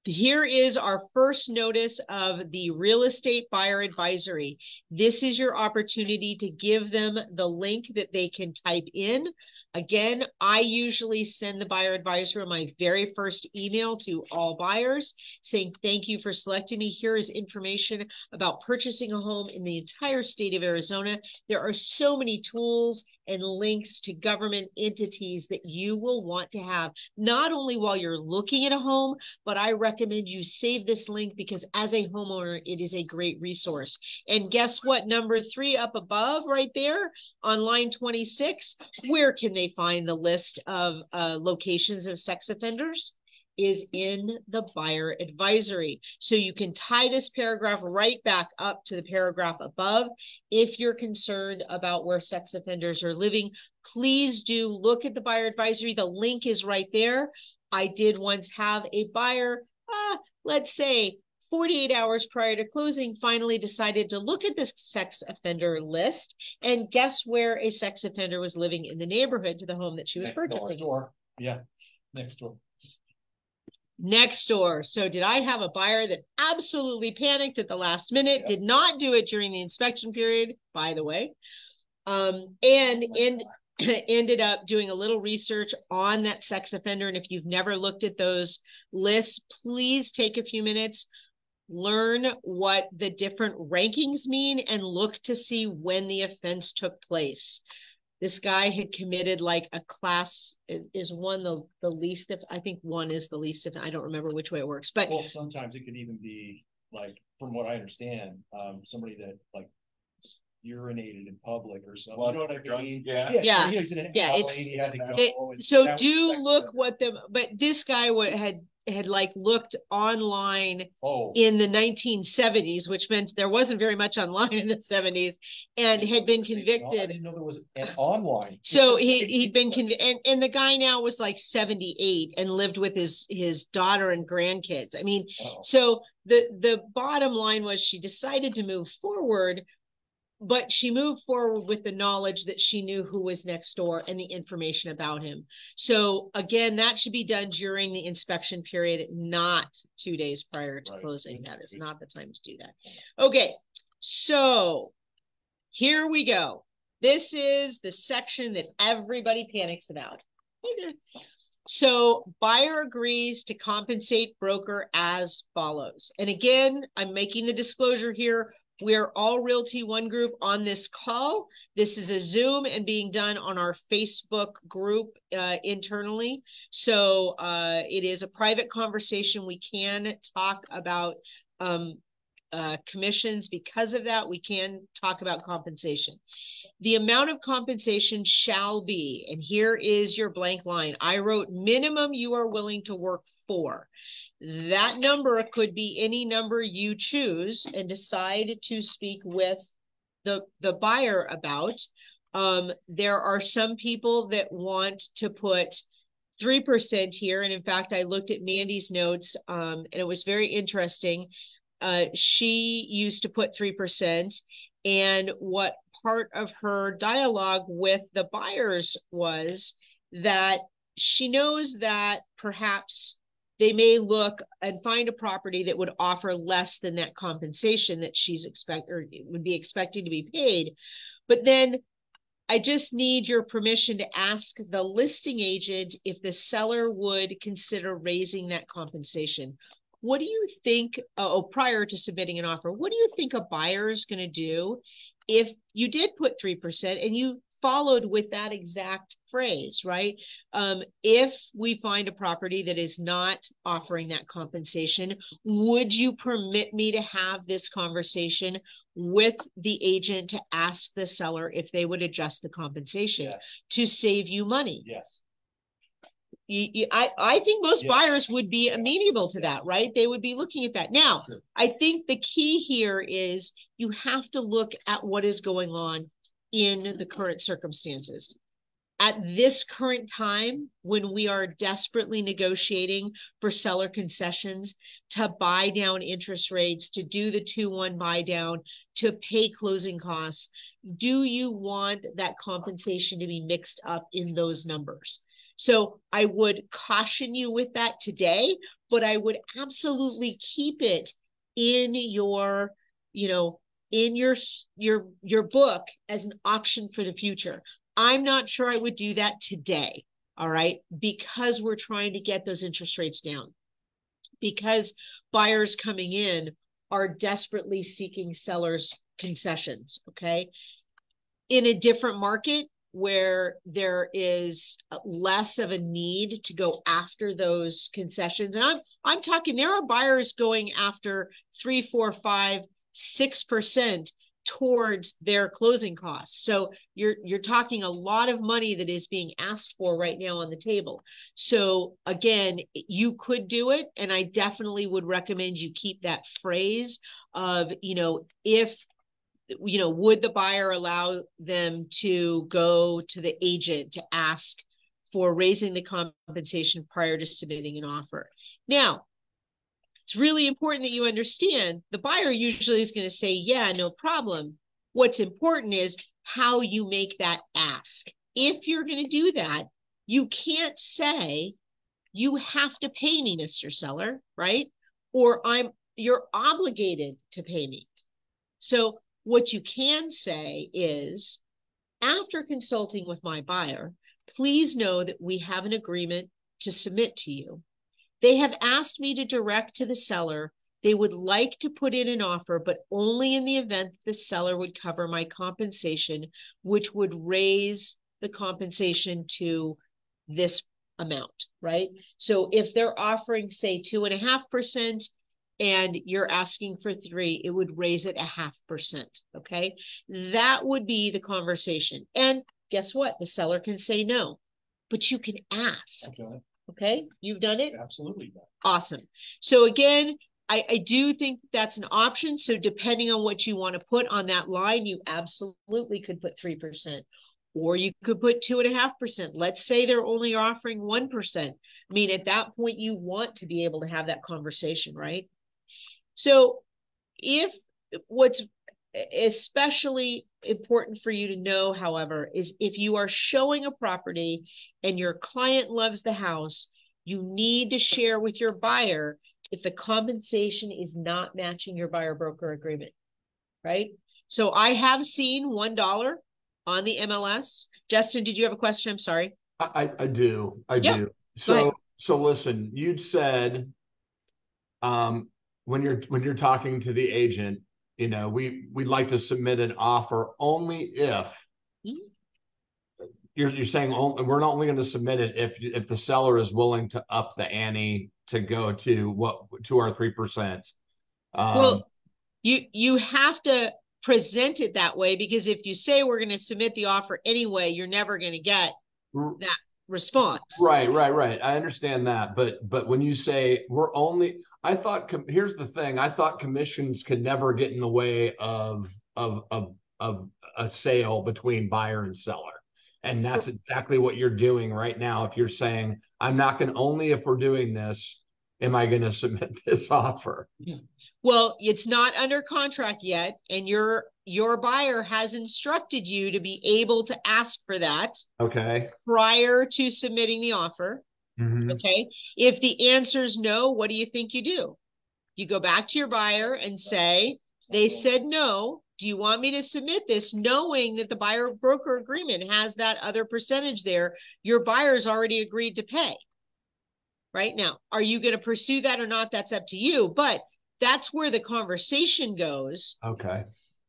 Speaker 1: Here is our first notice of the real estate buyer advisory. This is your opportunity to give them the link that they can type in. Again, I usually send the buyer advisor my very first email to all buyers saying, thank you for selecting me. Here is information about purchasing a home in the entire state of Arizona. There are so many tools and links to government entities that you will want to have, not only while you're looking at a home, but I recommend you save this link because as a homeowner, it is a great resource. And guess what? Number 3 up above right there on line 26, where can they find the list of locations of sex offenders? Is in the buyer advisory. So you can tie this paragraph right back up to the paragraph above. If you're concerned about where sex offenders are living, please do look at the buyer advisory. The link is right there. I did once have a buyer, let's say 48 hours prior to closing, finally decided to look at this sex offender list. And guess where a sex offender was living in the neighborhood to the home that she was purchasing?
Speaker 2: Next door. Yeah, next door.
Speaker 1: Next door. So did I have a buyer that absolutely panicked at the last minute, did not do it during the inspection period, by the way, and ended up doing a little research on that sex offender. And if you've never looked at those lists, please take a few minutes, learn what the different rankings mean, and look to see when the offense took place. This guy had committed like a class, is one the least of, I think 1 is the least of, I don't remember which way it works, but
Speaker 2: well, sometimes it could even be like, from what I understand, somebody that like urinated in public or something. You know what I mean? So do look what the, but this guy had like looked online in the 1970s, which meant there wasn't very much online in the 70s, and had been convicted. I didn't know there was an online.
Speaker 1: So he'd been convicted, and the guy now was like 78 and lived with his daughter and grandkids. I mean, so the bottom line was she decided to move forward, but she moved forward with the knowledge that she knew who was next door and the information about him. So again, that should be done during the inspection period, not 2 days prior to closing. That is not the time to do that. Okay, so here we go. This is the section that everybody panics about. So buyer agrees to compensate broker as follows. And again, I'm making the disclosure here. We're all Realty One Group on this call. This is a Zoom and being done on our Facebook group internally. So it is a private conversation. We can talk about commissions. Because of that, we can talk about compensation. The amount of compensation shall be, and here is your blank line. I wrote minimum you are willing to work for. That number could be any number you choose and decide to speak with the buyer about. There are some people that want to put 3% here. And in fact, I looked at Mandy's notes, and it was very interesting. She used to put 3%, and what part of her dialogue with the buyers was that she knows that perhaps they may look and find a property that would offer less than that compensation that she's would be expecting to be paid. But then I just need your permission to ask the listing agent if the seller would consider raising that compensation. What do you think, prior to submitting an offer, what do you think a buyer is going to do if you did put 3% and you followed with that exact phrase, right? If we find a property that is not offering that compensation, would you permit me to have this conversation with the agent to ask the seller if they would adjust the compensation to save you money?
Speaker 2: Yes.
Speaker 1: I think most buyers would be amenable to that, right? They would be looking at that. Now, I think the key here is you have to look at what is going on in the current circumstances. At this current time, when we are desperately negotiating for seller concessions to buy down interest rates, to do the 2-1 buy down, to pay closing costs, do you want that compensation to be mixed up in those numbers? So I would caution you with that today, but I would absolutely keep it in your, in your book as an option for the future. I'm not sure I would do that today, all right, because we're trying to get those interest rates down, because buyers coming in are desperately seeking sellers' concessions, okay? In a different market where there is less of a need to go after those concessions, and I'm talking, there are buyers going after 3, 4, 5, 6% towards their closing costs. So you're talking a lot of money that is being asked for right now on the table. So again, you could do it, and I definitely would recommend you keep that phrase of, if, would the buyer allow them to go to the agent to ask for raising the compensation prior to submitting an offer. Now, it's really important that you understand the buyer usually is going to say, yeah, no problem. What's important is how you make that ask. If you're going to do that, you can't say, you have to pay me, Mr. Seller, right? Or you're obligated to pay me. So what you can say is, after consulting with my buyer, please know that we have an agreement to submit to you. They have asked me to direct to the seller they would like to put in an offer, but only in the event the seller would cover my compensation, which would raise the compensation to this amount, right? So if they're offering, say, 2.5%, and you're asking for 3%, it would raise it 0.5%, okay? That would be the conversation. And guess what? The seller can say no, but you can ask. Okay, you've done it?
Speaker 2: Absolutely.
Speaker 1: Awesome. So again, I do think that's an option. So depending on what you want to put on that line, you absolutely could put 3%, or you could put 2.5%. Let's say they're only offering 1%. I mean, at that point, you want to be able to have that conversation, right? So what's especially important for you to know, however, is if you are showing a property and your client loves the house, you need to share with your buyer if the compensation is not matching your buyer broker agreement, right? So I have seen $1 on the MLS. Justin, did you have a question? I'm sorry.
Speaker 7: I do. I do. So listen, you'd said, when you're talking to the agent, we'd like to submit an offer only if you're saying we're not only going to submit it if the seller is willing to up the ante to go to our 3%.
Speaker 1: Well, you have to present it that way, because if you say we're going to submit the offer anyway, you're never going to get that response.
Speaker 7: Right. I understand that, but when you say here's the thing. I thought commissions could never get in the way of a sale between buyer and seller. And that's exactly what you're doing right now. If you're saying, I'm not going to, only if we're doing this, am I going to submit this offer?
Speaker 1: Well, it's not under contract yet, and your buyer has instructed you to be able to ask for that
Speaker 7: Okay.
Speaker 1: prior to submitting the offer.
Speaker 7: Mhm.
Speaker 1: Okay. If the answer is no, what do you think you do? You go back to your buyer and say, they said no. Do you want me to submit this, knowing that the buyer broker agreement has that other percentage there? Your buyer's already agreed to pay. Right now, are you going to pursue that or not? That's up to you. But that's where the conversation goes.
Speaker 7: Okay.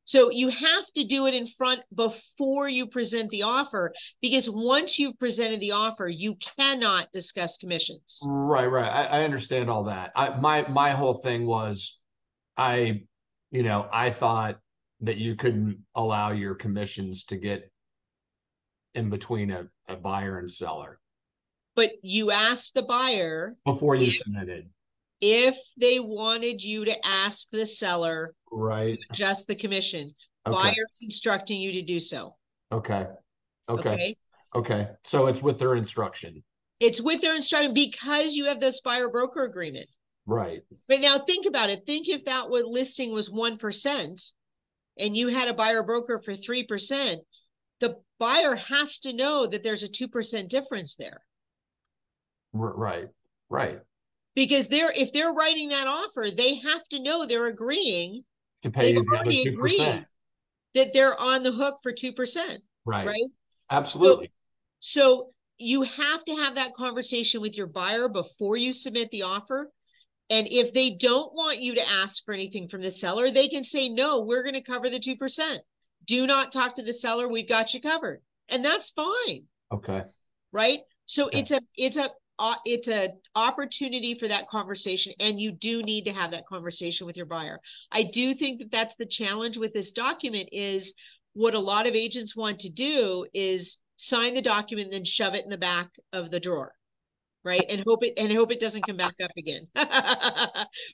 Speaker 1: So you have to do it in front before you present the offer, because once you've presented the offer, you cannot discuss commissions.
Speaker 7: Right. I understand all that. My whole thing was, I thought that you couldn't allow your commissions to get in between a buyer and seller
Speaker 1: But you asked the buyer
Speaker 7: before you submitted.
Speaker 1: if they wanted you to ask the seller
Speaker 7: Right.
Speaker 1: just the commission.
Speaker 7: Okay.
Speaker 1: Buyer's instructing you to do so.
Speaker 7: Okay.
Speaker 1: Okay.
Speaker 7: So it's with their instruction.
Speaker 1: It's with their instruction because you have this buyer broker agreement.
Speaker 7: Right.
Speaker 1: But now think about it. Think if that listing was 1% and you had a buyer broker for 3%, the buyer has to know that there's a 2% difference there.
Speaker 7: Right.
Speaker 1: Because if they're writing that offer, they have to know they're agreeing
Speaker 7: To pay you the other 2%.
Speaker 1: That they're on the hook for 2%.
Speaker 7: Right.
Speaker 1: Right.
Speaker 7: Absolutely.
Speaker 1: So you have to have that conversation with your buyer before you submit the offer. And if they don't want you to ask for anything from the seller, they can say, no, we're going to cover the 2%. Do not talk to the seller. We've got you covered. And that's fine.
Speaker 7: Okay.
Speaker 1: Right. So
Speaker 7: Okay.
Speaker 1: it's a opportunity for that conversation. And you do need to have that conversation with your buyer. I do think that that's the challenge with this document, is what a lot of agents want to do is sign the document and then shove it in the back of the drawer. Right. And hope it doesn't come back up again.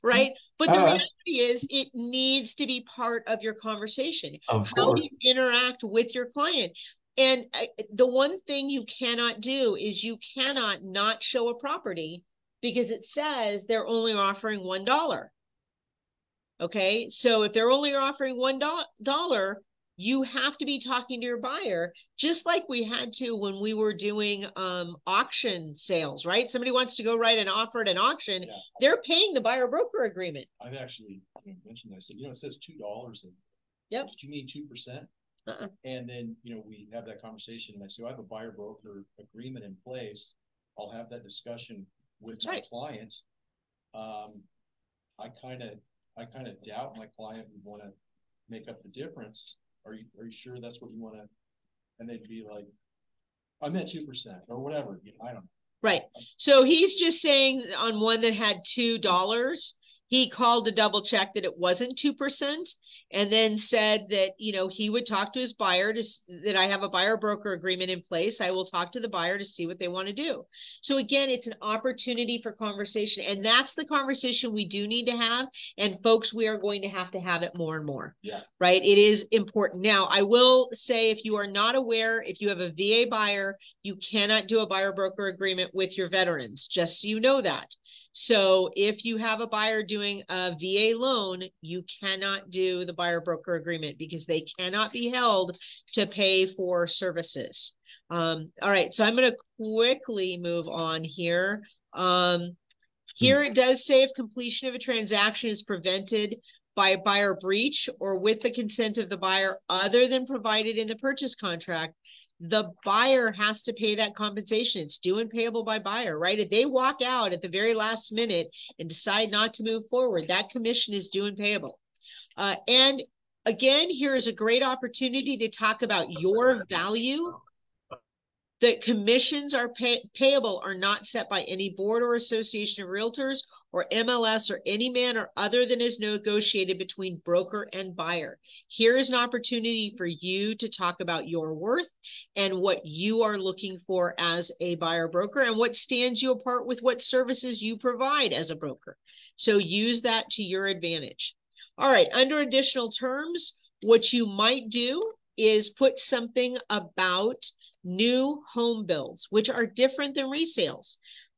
Speaker 1: Right. But the reality is it needs to be part of your conversation.
Speaker 7: Of
Speaker 1: How
Speaker 7: course.
Speaker 1: do you interact with your client? And the one thing you cannot do is you cannot not show a property because it says they're only offering $1. Okay. So if they're only offering $1, you have to be talking to your buyer, just like we had to when we were doing auction sales, right? Somebody wants to go write an offer at an auction. Yeah. They're paying the buyer broker agreement.
Speaker 2: I've actually mentioned that. I said, it says $2. And
Speaker 1: yep.
Speaker 2: Did you mean 2%? And then, we have that conversation and I say, I have a buyer broker agreement in place. I'll have that discussion with my client. I kind of doubt my client would want to make up the difference. Are you sure that's what you want to? And they'd be like, I meant 2% or whatever. I don't know.
Speaker 1: Right. So he's just saying on one that had $2, he called to double check that it wasn't 2%, and then said that, he would talk to his buyer that I have a buyer broker agreement in place. I will talk to the buyer to see what they want to do. So again, it's an opportunity for conversation, and that's the conversation we do need to have. And folks, we are going to have it more and more.
Speaker 2: Yeah.
Speaker 1: Right. It is important. Now, I will say, if you are not aware, if you have a VA buyer, you cannot do a buyer broker agreement with your veterans, just so you know that. So if you have a buyer doing a VA loan, you cannot do the buyer broker agreement because they cannot be held to pay for services. All right. So I'm going to quickly move on here. Here it does say if completion of a transaction is prevented by a buyer breach or with the consent of the buyer other than provided in the purchase contract, the buyer has to pay that compensation. It's due and payable by buyer, right? If they walk out at the very last minute and decide not to move forward, that commission is due and payable. And again, here is a great opportunity to talk about your value. That commissions are payable are not set by any board or association of realtors or MLS or any manner other than is negotiated between broker and buyer. Here is an opportunity for you to talk about your worth and what you are looking for as a buyer broker and what stands you apart with what services you provide as a broker. So use that to your advantage. All right, under additional terms, what you might do is put something about new home builds, which are different than resales.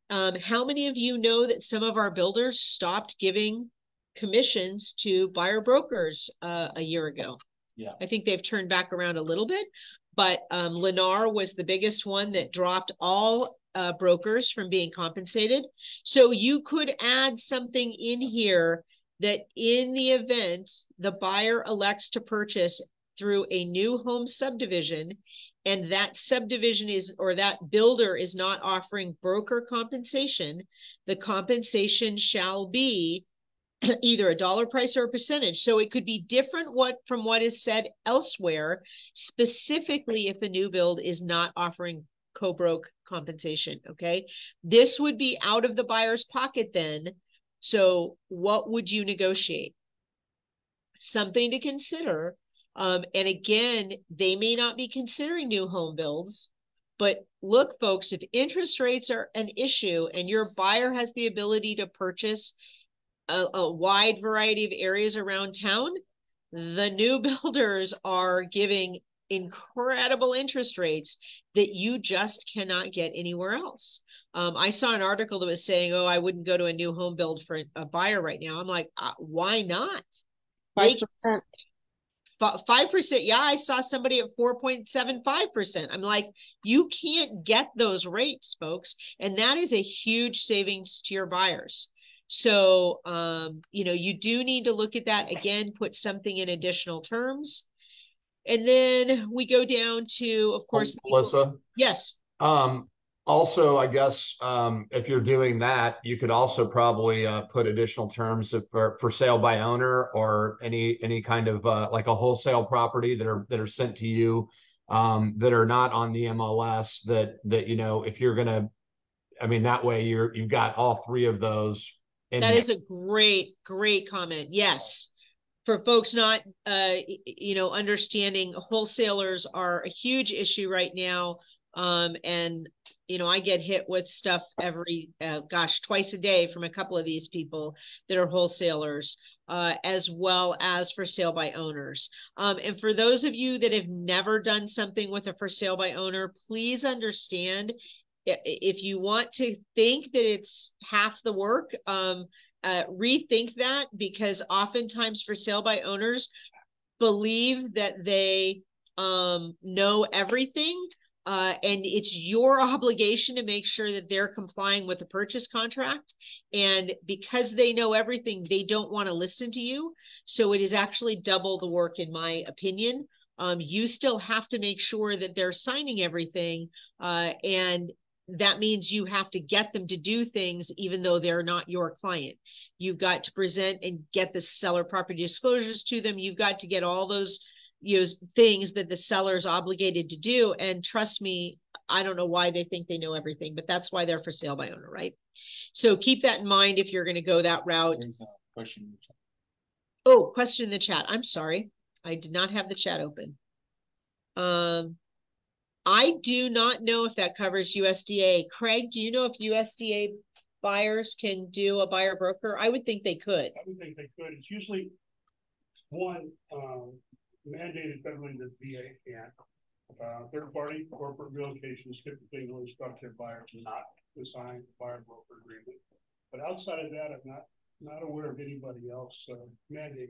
Speaker 1: How many of you know that some of our builders stopped giving commissions to buyer brokers a year ago?
Speaker 2: Yeah.
Speaker 1: I think they've turned back around a little bit, but Lennar was the biggest one that dropped all brokers from being compensated. So you could add something in here that in the event the buyer elects to purchase through a new home subdivision, and that subdivision is, or that builder is not offering broker compensation, the compensation shall be either a dollar price or a percentage. So it could be different from what is said elsewhere, specifically if a new build is not offering co-broke compensation. Okay. This would be out of the buyer's pocket then. So what would you negotiate? Something to consider. And again, they may not be considering new home builds, but look, folks, if interest rates are an issue and your buyer has the ability to purchase a wide variety of areas around town, the new builders are giving incredible interest rates that you just cannot get anywhere else. I saw an article that was saying, oh, I wouldn't go to a new home build for a buyer right now. I'm like, why not?
Speaker 6: 5%.
Speaker 1: 5%. Yeah, I saw somebody at 4.75%. I'm like, you can't get those rates, folks. And that is a huge savings to your buyers. So, you know, you do need to look at that again, put something in additional terms. And then we go down to, of course,
Speaker 7: Melissa.
Speaker 1: Yes.
Speaker 7: Also, I guess if you're doing that, you could also probably put additional terms for sale by owner, or any kind of like a wholesale property that are sent to you that are not on the MLS. That you know, if you're gonna, I mean, that way you've got all three of those.
Speaker 1: That is a great comment. Yes. For folks not, you know, understanding, wholesalers are a huge issue right now. And, you know, I get hit with stuff every, twice a day from a couple of these people that are wholesalers, as well as for sale by owners. And for those of you that have never done something with a for sale by owner, please understand, if you want to think that it's half the work, rethink that, because oftentimes for sale by owners believe that they know everything, and it's your obligation to make sure that they're complying with the purchase contract. And because they know everything, they don't want to listen to you. So it is actually double the work, in my opinion. You still have to make sure that they're signing everything, and that means you have to get them to do things even though they're not your client. You've got to present and get the seller property disclosures to them. You've got to get all those, you know, things that the seller is obligated to do. And trust me, I don't know why they think they know everything, but that's why they're for sale by owner, right? So keep that in mind if you're going to go that route.
Speaker 3: There's a question in the chat.
Speaker 1: Oh, question in the chat. I'm sorry. I did not have the chat open. I do not know if that covers USDA. Craig, do you know if USDA buyers can do a buyer broker? I would think they could.
Speaker 4: I would think they could. It's usually one mandated federally that VA can't. Third party corporate relocations typically will instruct their buyers not to sign a buyer broker agreement. But outside of that, I'm not aware of anybody else mandating it.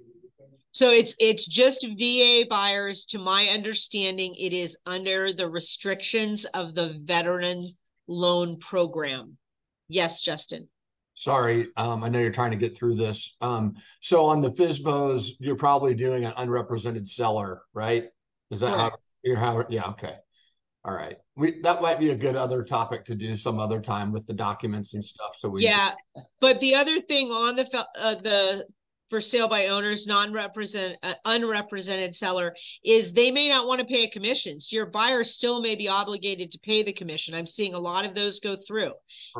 Speaker 1: So it's just VA buyers. To my understanding, it is under the restrictions of the veteran loan program. Yes, Justin.
Speaker 7: Sorry, I know you're trying to get through this. So on the FSBOs, you're probably doing an unrepresented seller, right? Is that how? Yeah, okay. All right. That might be a good other topic to do some other time with the documents and stuff. So
Speaker 1: yeah, but the other thing on the for sale by owners, unrepresented seller, is they may not want to pay a commission. So your buyer still may be obligated to pay the commission. I'm seeing a lot of those go through.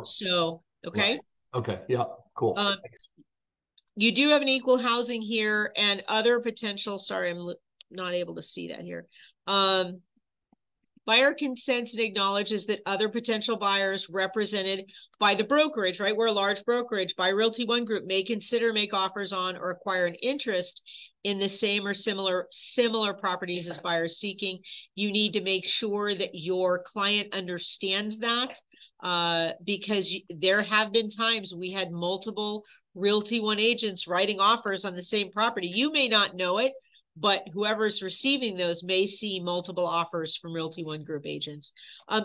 Speaker 1: So, okay.
Speaker 7: Right. Okay. Yeah. Cool.
Speaker 1: You do have an equal housing here and other potential. Sorry, I'm not able to see that here. Buyer consents and acknowledges that other potential buyers represented by the brokerage, right? We're a large brokerage, by Realty One Group, may consider, make offers on, or acquire an interest in the same or similar properties as buyers seeking. You need to make sure that your client understands that, because there have been times we had multiple Realty One agents writing offers on the same property. You may not know it, but whoever's receiving those may see multiple offers from Realty One Group agents.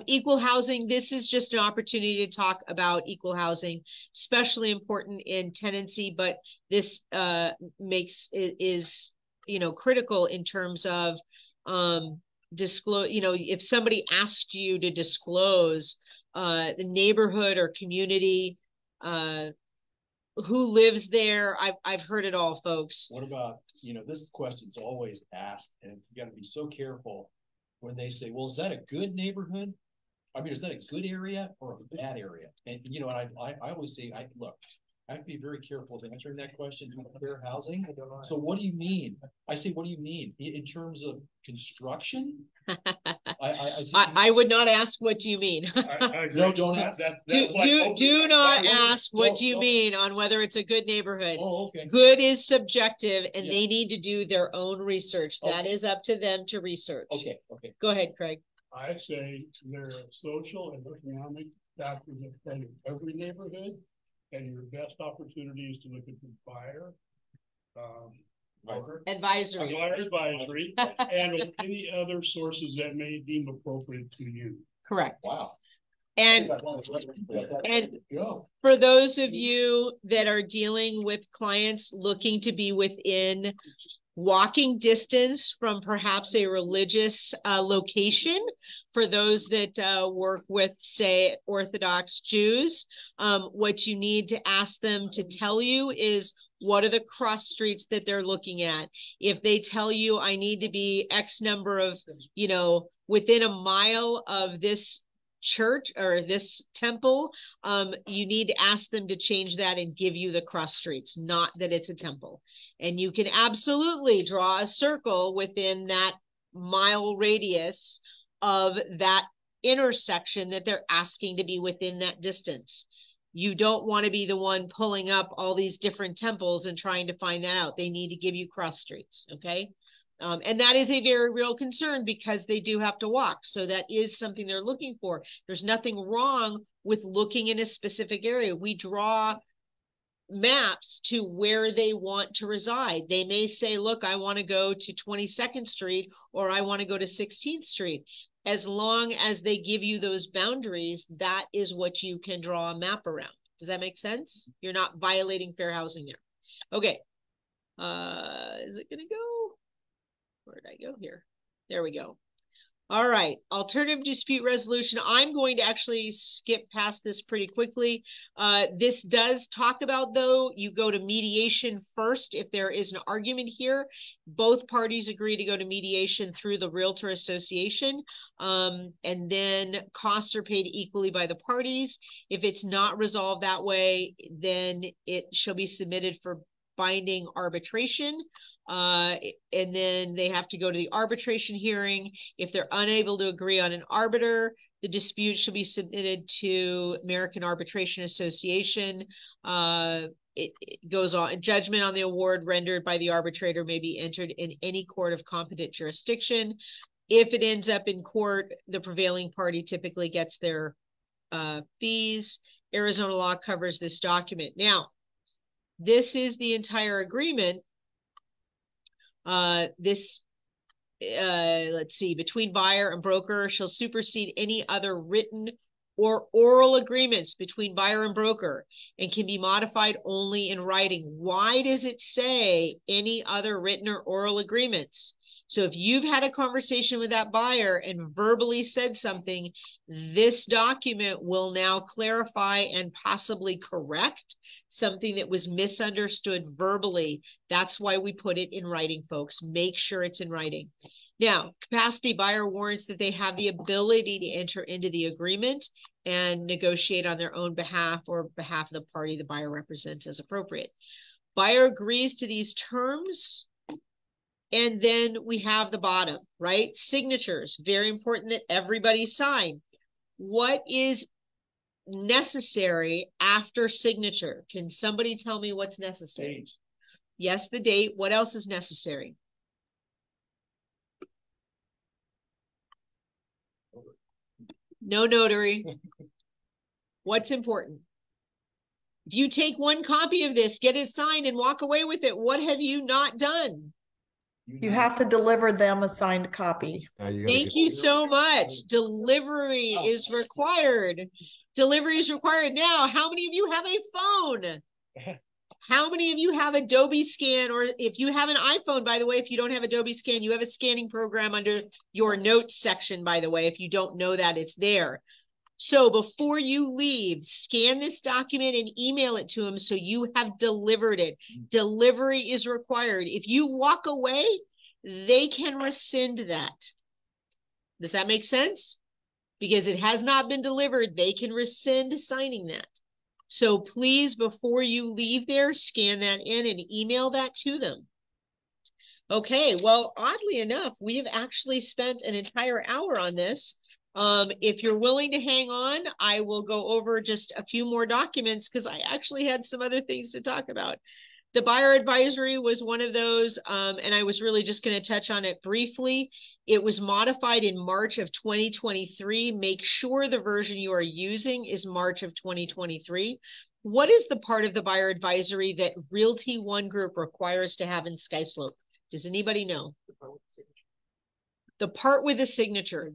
Speaker 1: Equal housing, this is just an opportunity to talk about equal housing, especially important in tenancy, but this is critical in terms of disclose, if somebody asked you to disclose the neighborhood or community, who lives there. I've heard it all, folks.
Speaker 2: What about, this question's always asked, and you got to be so careful when they say, well, is that a good neighborhood? I mean, is that a good area or a bad area? And, I always say, look, I have to be very careful to answering that question. Fair housing. So what do you mean? I say, what do you mean in terms of construction?
Speaker 1: I would not ask, what do you mean?
Speaker 2: No, don't ask that.
Speaker 1: Do not ask what do you mean on whether it's a good neighborhood.
Speaker 2: Oh, okay.
Speaker 1: Good is subjective, and they need to do their own research. That is up to them to research.
Speaker 2: Okay.
Speaker 1: Go ahead, Craig.
Speaker 4: I say there are social and economic factors that play in every neighborhood, and your best opportunity is to look at the buyer.
Speaker 1: Advisory
Speaker 4: and any other sources that may deem appropriate to you.
Speaker 1: Correct.
Speaker 2: Wow.
Speaker 1: And for those of you that are dealing with clients looking to be within walking distance from perhaps a religious location, for those that work with, say, Orthodox Jews, what you need to ask them to tell you is, what are the cross streets that they're looking at? If they tell you, I need to be X number of, within a mile of this church or this temple, you need to ask them to change that and give you the cross streets, not that it's a temple. And you can absolutely draw a circle within that mile radius of that intersection that they're asking to be within that distance. You don't want to be the one pulling up all these different temples and trying to find that out. They need to give you cross streets, okay? And that is a very real concern because they do have to walk. So that is something they're looking for. There's nothing wrong with looking in a specific area. We draw maps to where they want to reside. They may say, look, I want to go to 22nd Street or I want to go to 16th Street. As long as they give you those boundaries, that is what you can draw a map around. Does that make sense? You're not violating fair housing there. Okay. Is it going to go? Where did I go here? There we go. All right. Alternative dispute resolution. I'm going to actually skip past this pretty quickly. This does talk about, though, you go to mediation first if there is an argument here. Both parties agree to go to mediation through the Realtor Association, and then costs are paid equally by the parties. If it's not resolved that way, then it shall be submitted for binding arbitration. And then they have to go to the arbitration hearing. If they're unable to agree on an arbiter, the dispute shall be submitted to American Arbitration Association. It goes on. Judgment on the award rendered by the arbitrator may be entered in any court of competent jurisdiction. If it ends up in court, the prevailing party typically gets their fees. Arizona law covers this document. Now, this is the entire agreement. Let's see, between buyer and broker shall supersede any other written or oral agreements between buyer and broker and can be modified only in writing. Why does it say any other written or oral agreements? So if you've had a conversation with that buyer and verbally said something, this document will now clarify and possibly correct something that was misunderstood verbally. That's why we put it in writing, folks. Make sure it's in writing. Now, capacity buyer warrants that they have the ability to enter into the agreement and negotiate on their own behalf or behalf of the party the buyer represents as appropriate. Buyer agrees to these terms. And then we have the bottom, right? Signatures, very important that everybody sign. What is necessary after signature? Can somebody tell me what's necessary?
Speaker 2: Date.
Speaker 1: Yes, the date. What else is necessary? No notary. What's important? If you take one copy of this, get it signed and walk away with it, what have you not done?
Speaker 8: You have to deliver them a signed copy.
Speaker 1: Thank you so much. Delivery is required. Delivery is required. Now, how many of you have a phone? How many of you have Adobe Scan? Or if you have an iPhone, by the way, if you don't have Adobe Scan, you have a scanning program under your notes section, by the way. If you don't know that, it's there. So before you leave, scan this document and email it to them so you have delivered it. Delivery is required. If you walk away, they can rescind that. Does that make sense? Because it has not been delivered, they can rescind signing that. So please, before you leave there, scan that in and email that to them. Okay, well, oddly enough, we have actually spent an entire hour on this. If you're willing to hang on, I will go over just a few more documents because I actually had some other things to talk about. The buyer advisory was one of those, and I was really just going to touch on it briefly. It was modified in March of 2023. Make sure the version you are using is March of 2023. What is the part of the buyer advisory that Realty One Group requires to have in SkySlope? Does anybody know? The part with the signature,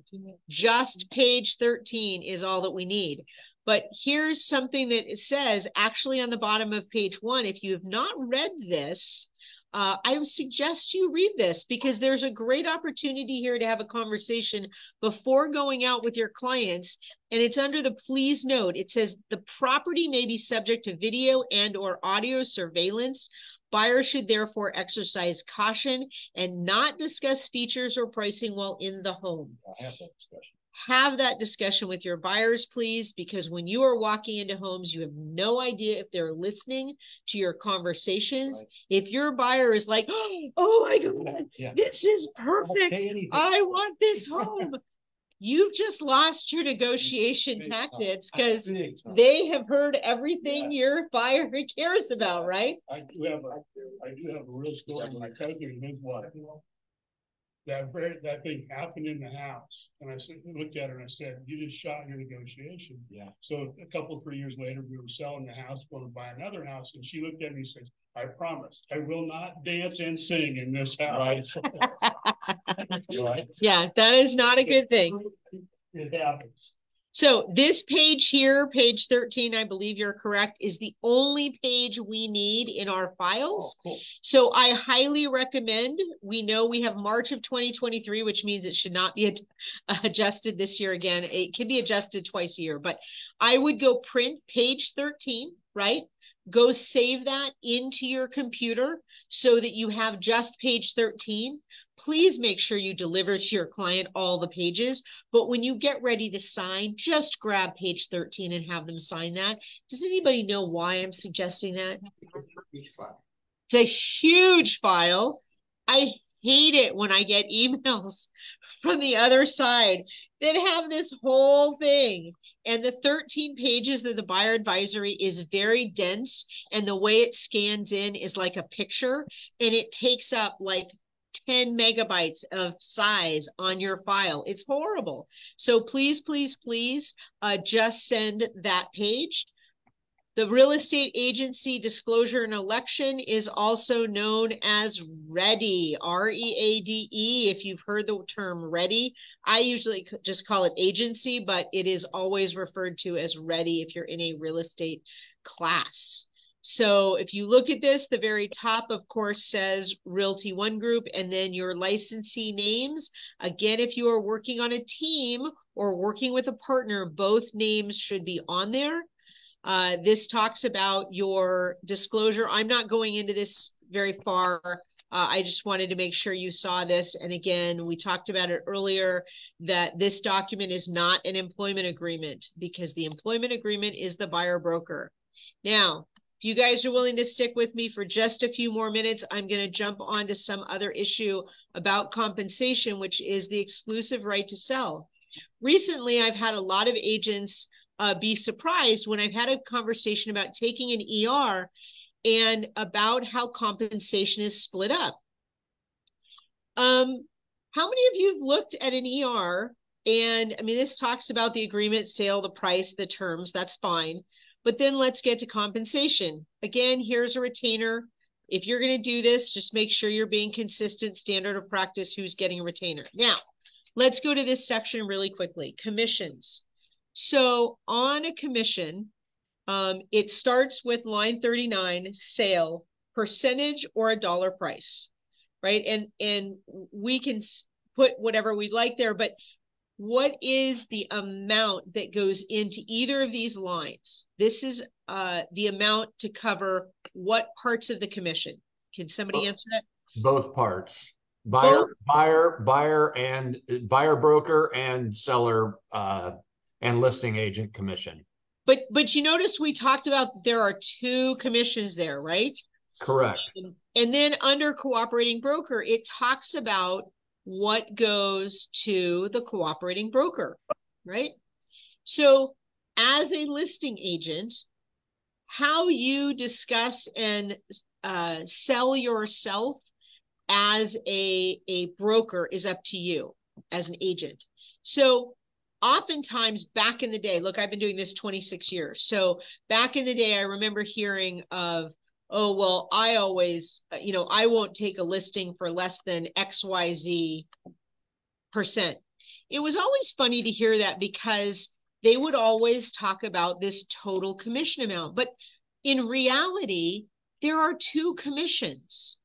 Speaker 1: just page 13 is all that we need. But here's something that it says actually on the bottom of page 1. If you have not read this, I would suggest you read this because there's a great opportunity here to have a conversation before going out with your clients. And it's under the please note. It says the property may be subject to video and or audio surveillance. Buyers should therefore exercise caution and not discuss features or pricing while in the home.
Speaker 2: I have that discussion.
Speaker 1: Have that discussion with your buyers, please, because when you are walking into homes, you have no idea if they're listening to your conversations. Right. If your buyer is like, oh my God, this is perfect. I want this home. You've just lost your negotiation tactics because they have heard everything your buyer cares about, right?
Speaker 4: I do have a real story. My cousin and his wife. That thing happened in the house, and I looked at her and I said, "You just shot your negotiation."
Speaker 2: Yeah.
Speaker 4: So 3 years later, we were selling the house, going to buy another house, and she looked at me and says, "I promise, I will not dance and sing in this house." Right.
Speaker 2: Right.
Speaker 1: Yeah, that is not a good thing.
Speaker 4: It happens.
Speaker 1: So this page here, page 13, I believe you're correct, is the only page we need in our files.
Speaker 2: Oh, cool.
Speaker 1: So I highly recommend, we know we have March of 2023, which means it should not be adjusted this year again. It can be adjusted twice a year, but I would go print page 13, right? Go save that into your computer so that you have just page 13. Please make sure you deliver to your client all the pages. But when you get ready to sign, just grab page 13 and have them sign that. Does anybody know why I'm suggesting that? It's a huge file. I hate it when I get emails from the other side that have this whole thing. And the 13 pages of the buyer advisory is very dense. And the way it scans in is like a picture. And it takes up like 10 megabytes of size on your file. It's horrible. So please, please, please just send that page. The real estate agency disclosure and election is also known as READY, R-E-A-D-E. If you've heard the term READY, I usually just call it agency, but it is always referred to as READY if you're in a real estate class. So if you look at this, the very top, of course, says Realty One Group and then your licensee names. Again, if you are working on a team or working with a partner, both names should be on there. This talks about your disclosure. I'm not going into this very far. I just wanted to make sure you saw this. And again, we talked about it earlier that this document is not an employment agreement because the employment agreement is the buyer broker. Now, If you guys are willing to stick with me for just a few more minutes, I'm going to jump on to some other issue about compensation, which is the exclusive right to sell. Recently, I've had a lot of agents be surprised when I've had a conversation about taking an ER and about how compensation is split up. How many of you have looked at an ER? And I mean, this talks about the agreement, sale, the price, the terms, that's fine. But then let's get to compensation. Again, here's a retainer. If you're going to do this, just make sure you're being consistent, standard of practice, who's getting a retainer. Now, let's go to this section really quickly, commissions. So on a commission, it starts with line 39, sale, percentage or a dollar price, right? And we can put whatever we like there, but what is the amount that goes into either of these lines? This is the amount to cover what parts of the commission? Can somebody answer that?
Speaker 7: Both parts. Buyer, broker and seller and listing agent commission.
Speaker 1: But you notice we talked about there are two commissions there, right?
Speaker 7: Correct.
Speaker 1: And then under cooperating broker, it talks about what goes to the cooperating broker, right? So as a listing agent, how you discuss and sell yourself as a broker is up to you as an agent. So oftentimes back in the day, look, I've been doing this 26 years. So back in the day, I remember hearing of, oh, well, I always, I won't take a listing for less than XYZ percent. It was always funny to hear that because they would always talk about this total commission amount. But in reality, there are two commissions.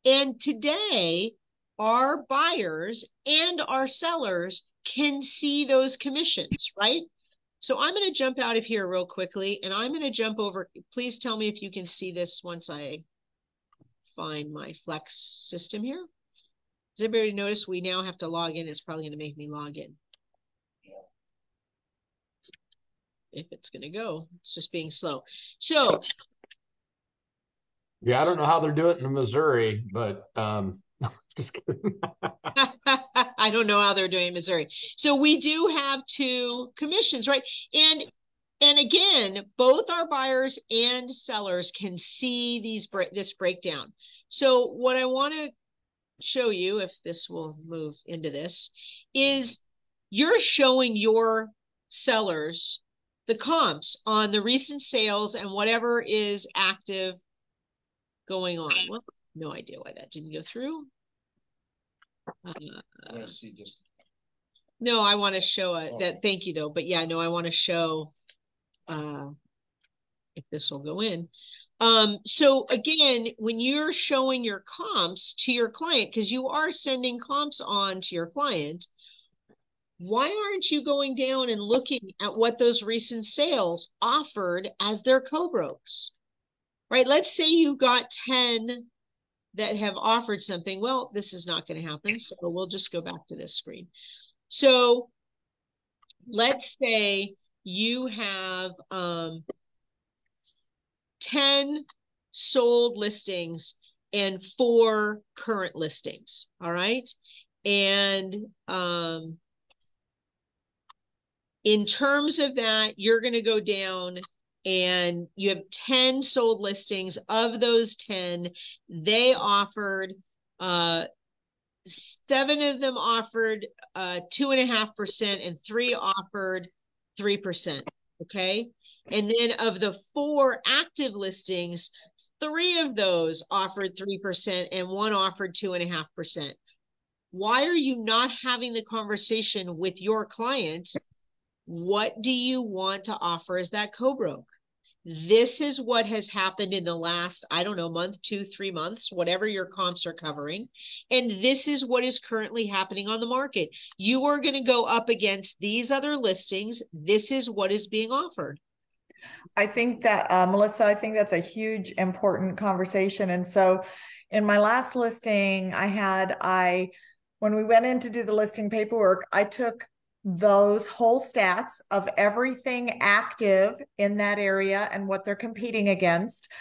Speaker 1: And today, our buyers and our sellers can see those commissions, right? So I'm going to jump out of here real quickly, and I'm going to jump over. Please tell me if you can see this once I find my Flex system here. Does everybody notice we now have to log in? It's probably going to make me log in. If it's going to go, it's just being slow. So.
Speaker 7: Yeah, I don't know how they're doing it in Missouri, but just kidding.
Speaker 1: I don't know how they're doing in Missouri. So we do have two commissions, right? And again, both our buyers and sellers can see this breakdown. So what I want to show you, if this will move into this, is you're showing your sellers the comps on the recent sales and whatever is active going on. Well, no idea why that didn't go through. No, I want to show that. Thank you though. But yeah, no, I want to show if this will go in. So again, when you're showing your comps to your client, because you are sending comps on to your client, why aren't you going down and looking at what those recent sales offered as their co-brokes? Right? Let's say you got 10 that have offered something. Well, this is not going to happen. So we'll just go back to this screen. So let's say you have 10 sold listings and 4 current listings. All right. And in terms of that, you're going to go down and you have 10 sold listings. Of those 10, they offered 7 of them offered 2.5% and 3 offered 3%. Okay. And then of the 4 active listings, 3 of those offered 3% and 1 offered 2.5%. Why are you not having the conversation with your client? What do you want to offer as that co-broke? This is what has happened in the last, I don't know, month, 2, 3 months, whatever your comps are covering. And this is what is currently happening on the market. You are going to go up against these other listings. This is what is being offered.
Speaker 8: I think that, Melissa, I think that's a huge, important conversation. And so in my last listing when we went in to do the listing paperwork, I took those whole stats of everything active in that area and what they're competing against.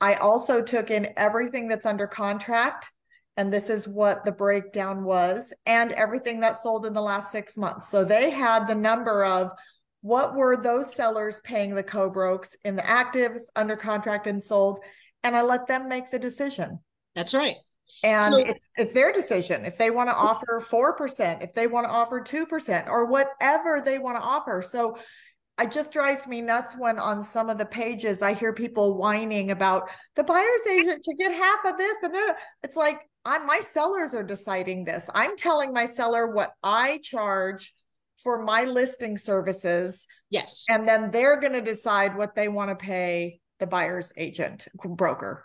Speaker 8: I also took in everything that's under contract, and this is what the breakdown was, and everything that sold in the last 6 months. So they had the number of what were those sellers paying the co-brokes in the actives, under contract, and sold, and I let them make the decision.
Speaker 1: That's right.
Speaker 8: And
Speaker 1: So,
Speaker 8: it's their decision if they want to offer 4%, if they want to offer 2%, or whatever they want to offer. So it just drives me nuts when on some of the pages I hear people whining about the buyer's agent to get half of this. And then it's like, my sellers are deciding this. I'm telling my seller what I charge for my listing services.
Speaker 1: yes.
Speaker 8: And then they're going to decide what they want to pay the buyer's agent broker.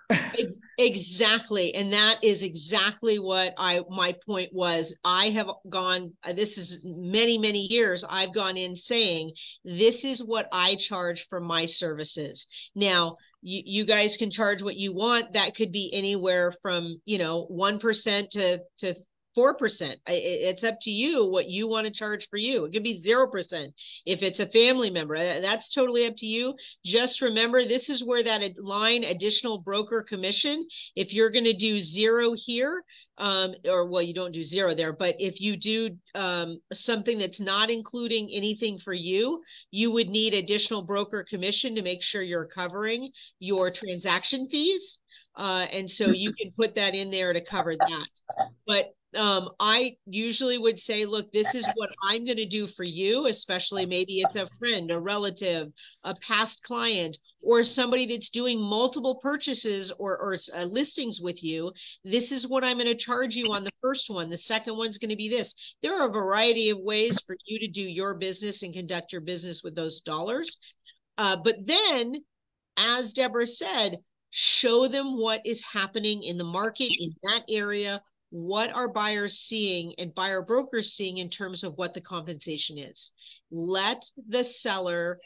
Speaker 1: Exactly. And that is exactly what my point was. I have gone, this is many, many years, I've gone in saying, this is what I charge for my services. Now, you guys can charge what you want. That could be anywhere from, 1% to 4%. It's up to you what you want to charge for you. It could be 0% if it's a family member. That's totally up to you. Just remember, this is where that line additional broker commission, if you're going to do 0 here, you don't do 0 there, but if you do something that's not including anything for you, you would need additional broker commission to make sure you're covering your transaction fees. And so you can put that in there to cover that. But I usually would say, look, this is what I'm going to do for you, especially maybe it's a friend, a relative, a past client, or somebody that's doing multiple purchases or listings with you. This is what I'm going to charge you on the first one. The second one's going to be this. There are a variety of ways for you to do your business and conduct your business with those dollars. But then, as Deborah said, show them what is happening in the market in that area. What are buyers seeing and buyer brokers seeing in terms of what the compensation is? Let the seller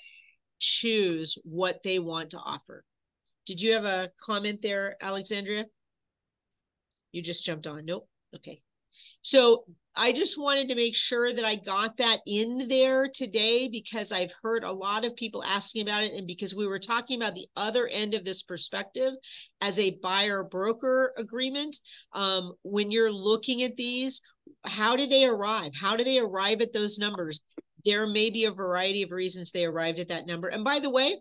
Speaker 1: choose what they want to offer. Did you have a comment there, Alexandria? You just jumped on. Nope. Okay. So I just wanted to make sure that I got that in there today because I've heard a lot of people asking about it. And because we were talking about the other end of this perspective as a buyer broker agreement, when you're looking at these, how do they arrive? How do they arrive at those numbers? There may be a variety of reasons they arrived at that number. And by the way,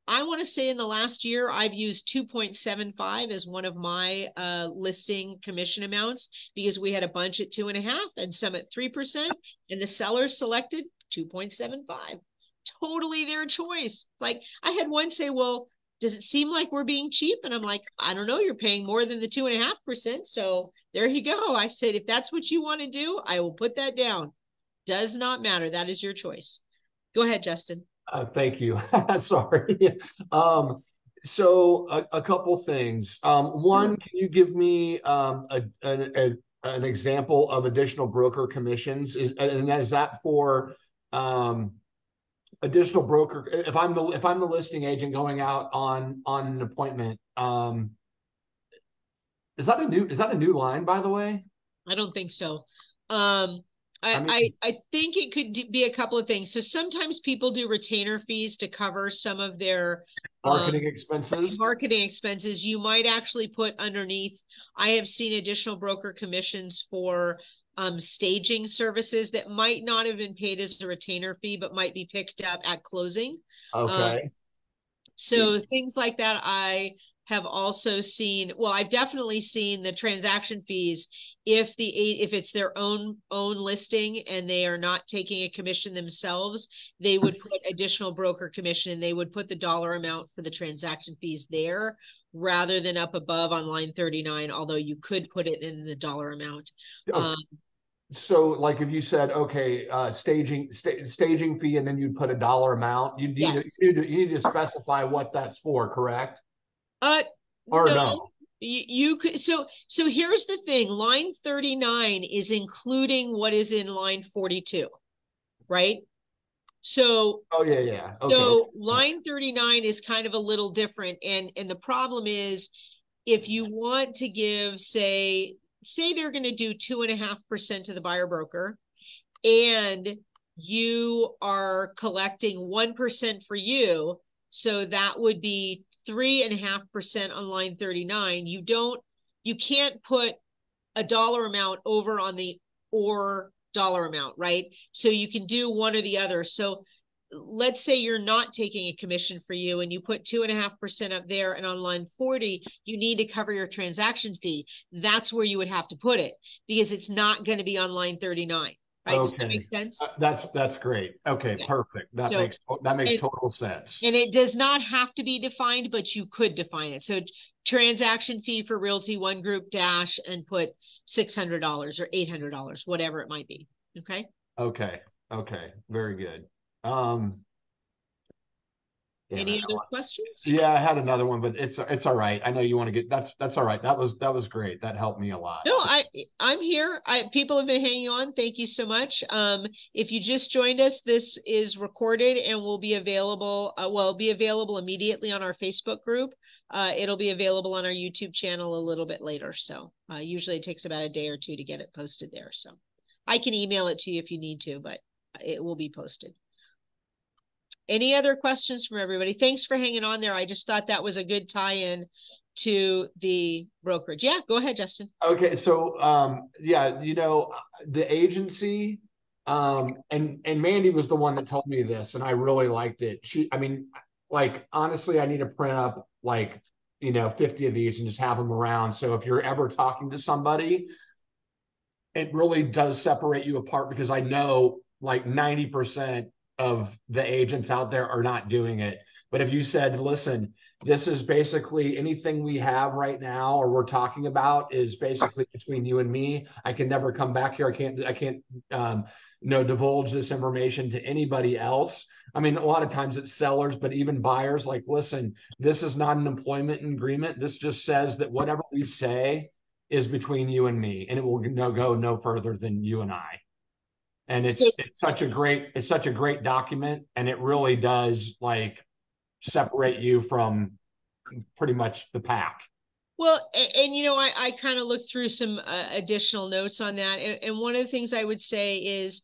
Speaker 1: I want to say in the last year, I've used 2.75 as one of my listing commission amounts because we had a bunch at 2.5 and some at 3%, and the seller selected 2.75. Totally their choice. Like I had one say, well, does it seem like we're being cheap? And I'm like, I don't know. You're paying more than the 2.5%. So there you go. I said, if that's what you want to do, I will put that down. Does not matter. That is your choice. Go ahead, Justin.
Speaker 7: Thank you. Sorry. So a couple things. One, can you give me an example of additional broker commissions? Is that for additional broker? If I'm the listing agent going out on an appointment, is that a new line, by the way?
Speaker 1: I don't think so. I think it could be a couple of things. So sometimes people do retainer fees to cover some of their
Speaker 7: marketing expenses.
Speaker 1: You might actually put underneath. I have seen additional broker commissions for staging services that might not have been paid as a retainer fee, but might be picked up at closing.
Speaker 7: Okay.
Speaker 1: So things like that, I have also seen, well, I've definitely seen the transaction fees if it's their own listing and they are not taking a commission themselves, they would put additional broker commission and they would put the dollar amount for the transaction fees there rather than up above on line 39, although you could put it in the dollar amount.
Speaker 7: So like if you said, okay, staging fee, and then you'd put a dollar amount, you need to specify what that's for, correct? Or no?
Speaker 1: You could, so here's the thing, line 39 is including what is in line 42, right? So
Speaker 7: Okay.
Speaker 1: So line 39 is kind of a little different, and the problem is if you want to give, say they're going to do 2.5% to the buyer broker, and you are collecting 1% for you. So that would be 3.5% on line 39. You can't put a dollar amount over on the or dollar amount, right? So you can do one or the other. So let's say you're not taking a commission for you and you put 2.5% up there, and on line 40, you need to cover your transaction fee. That's where you would have to put it, because it's not going to be on line 39. Right? Does that make sense?
Speaker 7: That's great. Okay,
Speaker 1: Yeah.
Speaker 7: perfect. That makes total sense.
Speaker 1: And it does not have to be defined, but you could define it. So transaction fee for Realty One Group dash and put $600 or $800, whatever it might be. Okay.
Speaker 7: Okay. Very good.
Speaker 1: Any other questions?
Speaker 7: Yeah, I had another one, but it's all right. I know you want to get that's all right. That was great. That helped me a lot.
Speaker 1: No, I'm here. People have been hanging on. Thank you so much. If you just joined us, this is recorded and will be available. It'll be available immediately on our Facebook group. It'll be available on our YouTube channel a little bit later. So usually it takes about a day or two to get it posted there. So I can email it to you if you need to, but it will be posted. Any other questions from everybody? Thanks for hanging on there. I just thought that was a good tie-in to the brokerage. Yeah, go ahead, Justin.
Speaker 7: Okay, so yeah, the agency, and Mandy was the one that told me this, and I really liked it. Honestly, I need to print up 50 of these and just have them around. So if you're ever talking to somebody, it really does separate you apart, because I know 90% of the agents out there are not doing it. But if you said, listen, this is basically anything we have right now or we're talking about is basically between you and me. I can never come back here. I can't divulge this information to anybody else. I mean, a lot of times it's sellers, but even buyers, listen, this is not an employment agreement. This just says that whatever we say is between you and me, and it will go no further than you and I. And it's such a great document, and it really does separate you from pretty much the pack.
Speaker 1: Well, and I kind of looked through some additional notes on that. And one of the things I would say is,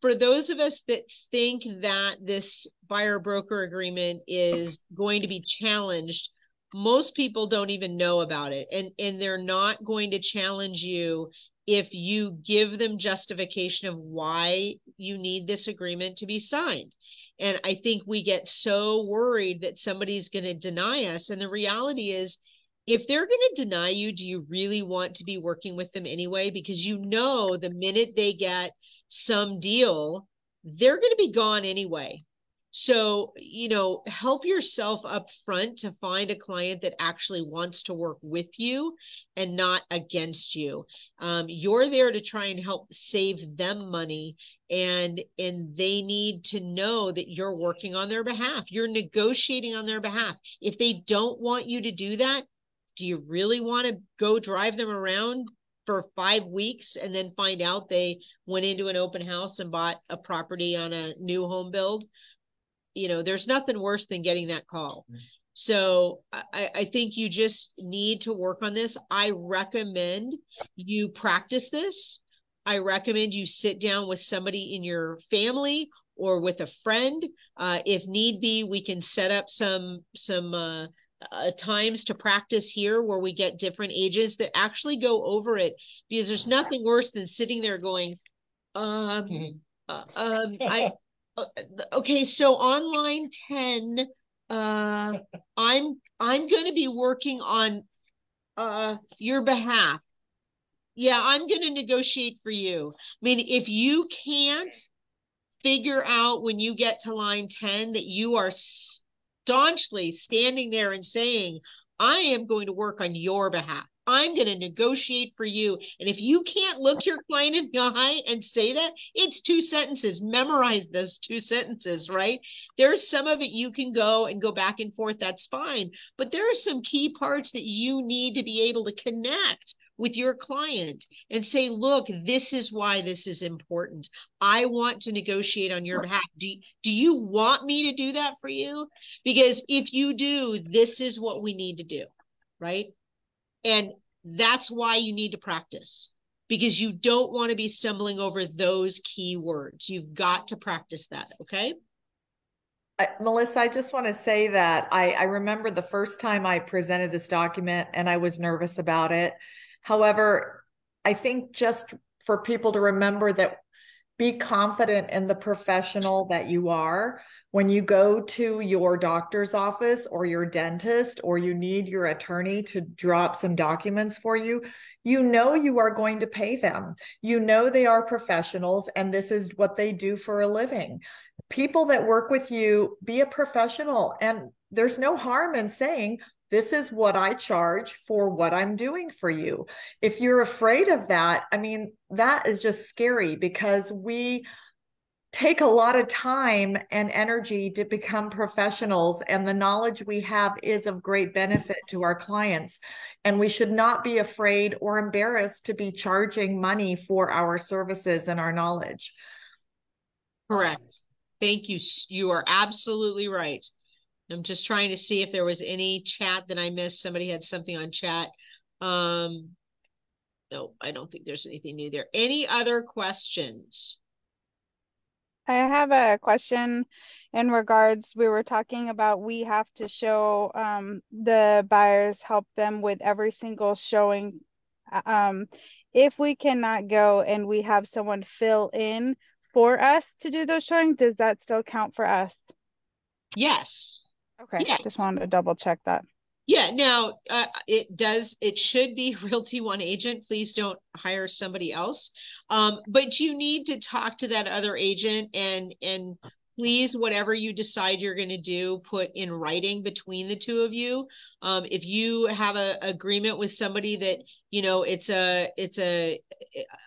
Speaker 1: for those of us that think that this buyer broker agreement is going to be challenged, most people don't even know about it. And they're not going to challenge you if you give them justification of why you need this agreement to be signed. And I think we get so worried that somebody's going to deny us. And the reality is, if they're going to deny you, do you really want to be working with them anyway? Because the minute they get some deal, they're going to be gone anyway. So, help yourself up front to find a client that actually wants to work with you and not against you. You're there to try and help save them money, and they need to know that you're working on their behalf. You're negotiating on their behalf. If they don't want you to do that, do you really want to go drive them around for 5 weeks and then find out they went into an open house and bought a property on a new home build? There's nothing worse than getting that call. So I think you just need to work on this. I recommend you practice this. I recommend you sit down with somebody in your family or with a friend. If need be, we can set up some times to practice here where we get different agents that actually go over it, because there's nothing worse than sitting there going, okay, so on line 10, I'm going to be working on your behalf. Yeah, I'm going to negotiate for you. I mean, if you can't figure out when you get to line 10 that you are staunchly standing there and saying, I am going to work on your behalf, I'm going to negotiate for you. And if you can't look your client in the eye and say that, it's 2 sentences. Memorize those 2 sentences, right? There's some of it you can go back and forth. That's fine. But there are some key parts that you need to be able to connect with your client and say, look, this is why this is important. I want to negotiate on your behalf. Do you want me to do that for you? Because if you do, this is what we need to do, right? And that's why you need to practice. because you don't want to be stumbling over those keywords. You've got to practice that. Okay.
Speaker 8: Melissa, I just want to say that I remember the first time I presented this document and I was nervous about it. However, I think just for people to remember that be confident in the professional that you are. When you go to your doctor's office or your dentist, or you need your attorney to drop some documents for you, you know you are going to pay them. You know they are professionals and this is what they do for a living. People that work with you, be a professional, and there's no harm in saying, this is what I charge for what I'm doing for you. If you're afraid of that, I mean, that is just scary, because we take a lot of time and energy to become professionals, and the knowledge we have is of great benefit to our clients. And we should not be afraid or embarrassed to be charging money for our services and our knowledge.
Speaker 1: Correct. Thank you. You are absolutely right. I'm just trying to see if there was any chat that I missed. Somebody had something on chat. No, I don't think there's anything new there. Any other questions?
Speaker 9: I have a question in regards, we were talking about we have to show the buyers, help them with every single showing. If we cannot go and we have someone fill in for us to do those showings, does that still count for us?
Speaker 1: Yes.
Speaker 9: Okay,
Speaker 1: yes.
Speaker 9: Just wanted to double check that.
Speaker 1: Yeah, now it should be Realty One agent. Please don't hire somebody else. But you need to talk to that other agent, and please, whatever you decide you're going to do, put in writing between the two of you. If you have an agreement with somebody that, you know,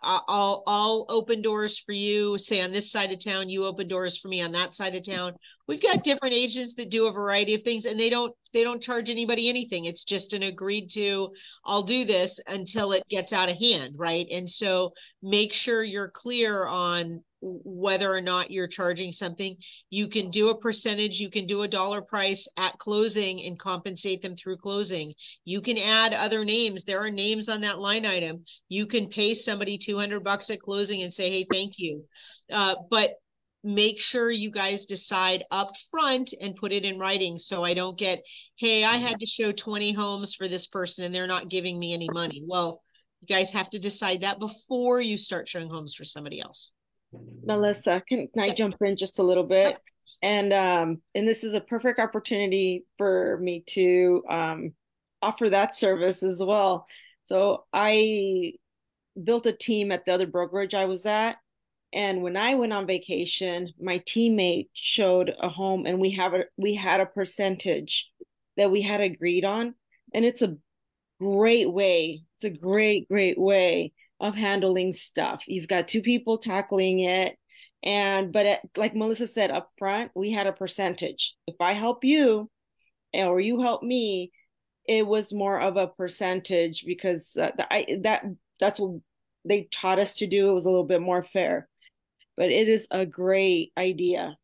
Speaker 1: I'll open doors for you, say on this side of town, you open doors for me on that side of town. We've got different agents that do a variety of things, and they don't charge anybody anything. It's just an agreed to, I'll do this until it gets out of hand, right? And so make sure you're clear on whether or not you're charging something. You can do a percentage, you can do a dollar price at closing and compensate them through closing. You can add other names. There are names on that line item. You can pay somebody $200 at closing and say, hey, thank you. But make sure you guys decide up front and put it in writing, so I don't get, hey, I had to show 20 homes for this person and they're not giving me any money. Well, you guys have to decide that before you start showing homes for somebody else.
Speaker 6: Melissa, can I jump in just a little bit? And this is a perfect opportunity for me to offer that service as well. So I built a team at the other brokerage I was at, and when I went on vacation, my teammate showed a home, and we had a percentage that we had agreed on, and it's a great way. It's a great way of handling stuff. You've got two people tackling it. Like Melissa said up front, we had a percentage. If I help you or you help me, it was more of a percentage, because that's what they taught us to do. It was a little bit more fair, but it is a great idea.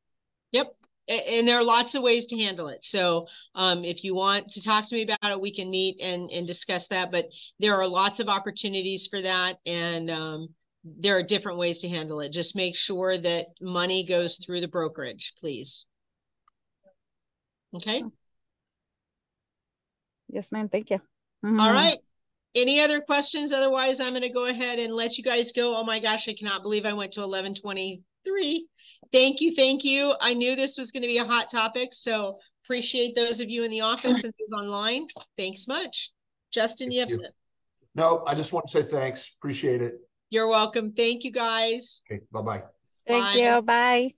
Speaker 1: Yep. And there are lots of ways to handle it. So if you want to talk to me about it, we can meet and discuss that. But there are lots of opportunities for that. And there are different ways to handle it. Just make sure that money goes through the brokerage, please. Okay.
Speaker 9: Yes, ma'am. Thank you.
Speaker 1: All right. Any other questions? Otherwise, I'm going to go ahead and let you guys go. Oh my gosh, I cannot believe I went to 11:23. Thank you. Thank you. I knew this was going to be a hot topic, so appreciate those of you in the office and those online. Thanks much. Justin, you have something?
Speaker 7: No, I just want to say thanks. Appreciate it.
Speaker 1: You're welcome. Thank you, guys.
Speaker 7: Okay, bye-bye.
Speaker 9: Thank you. Bye.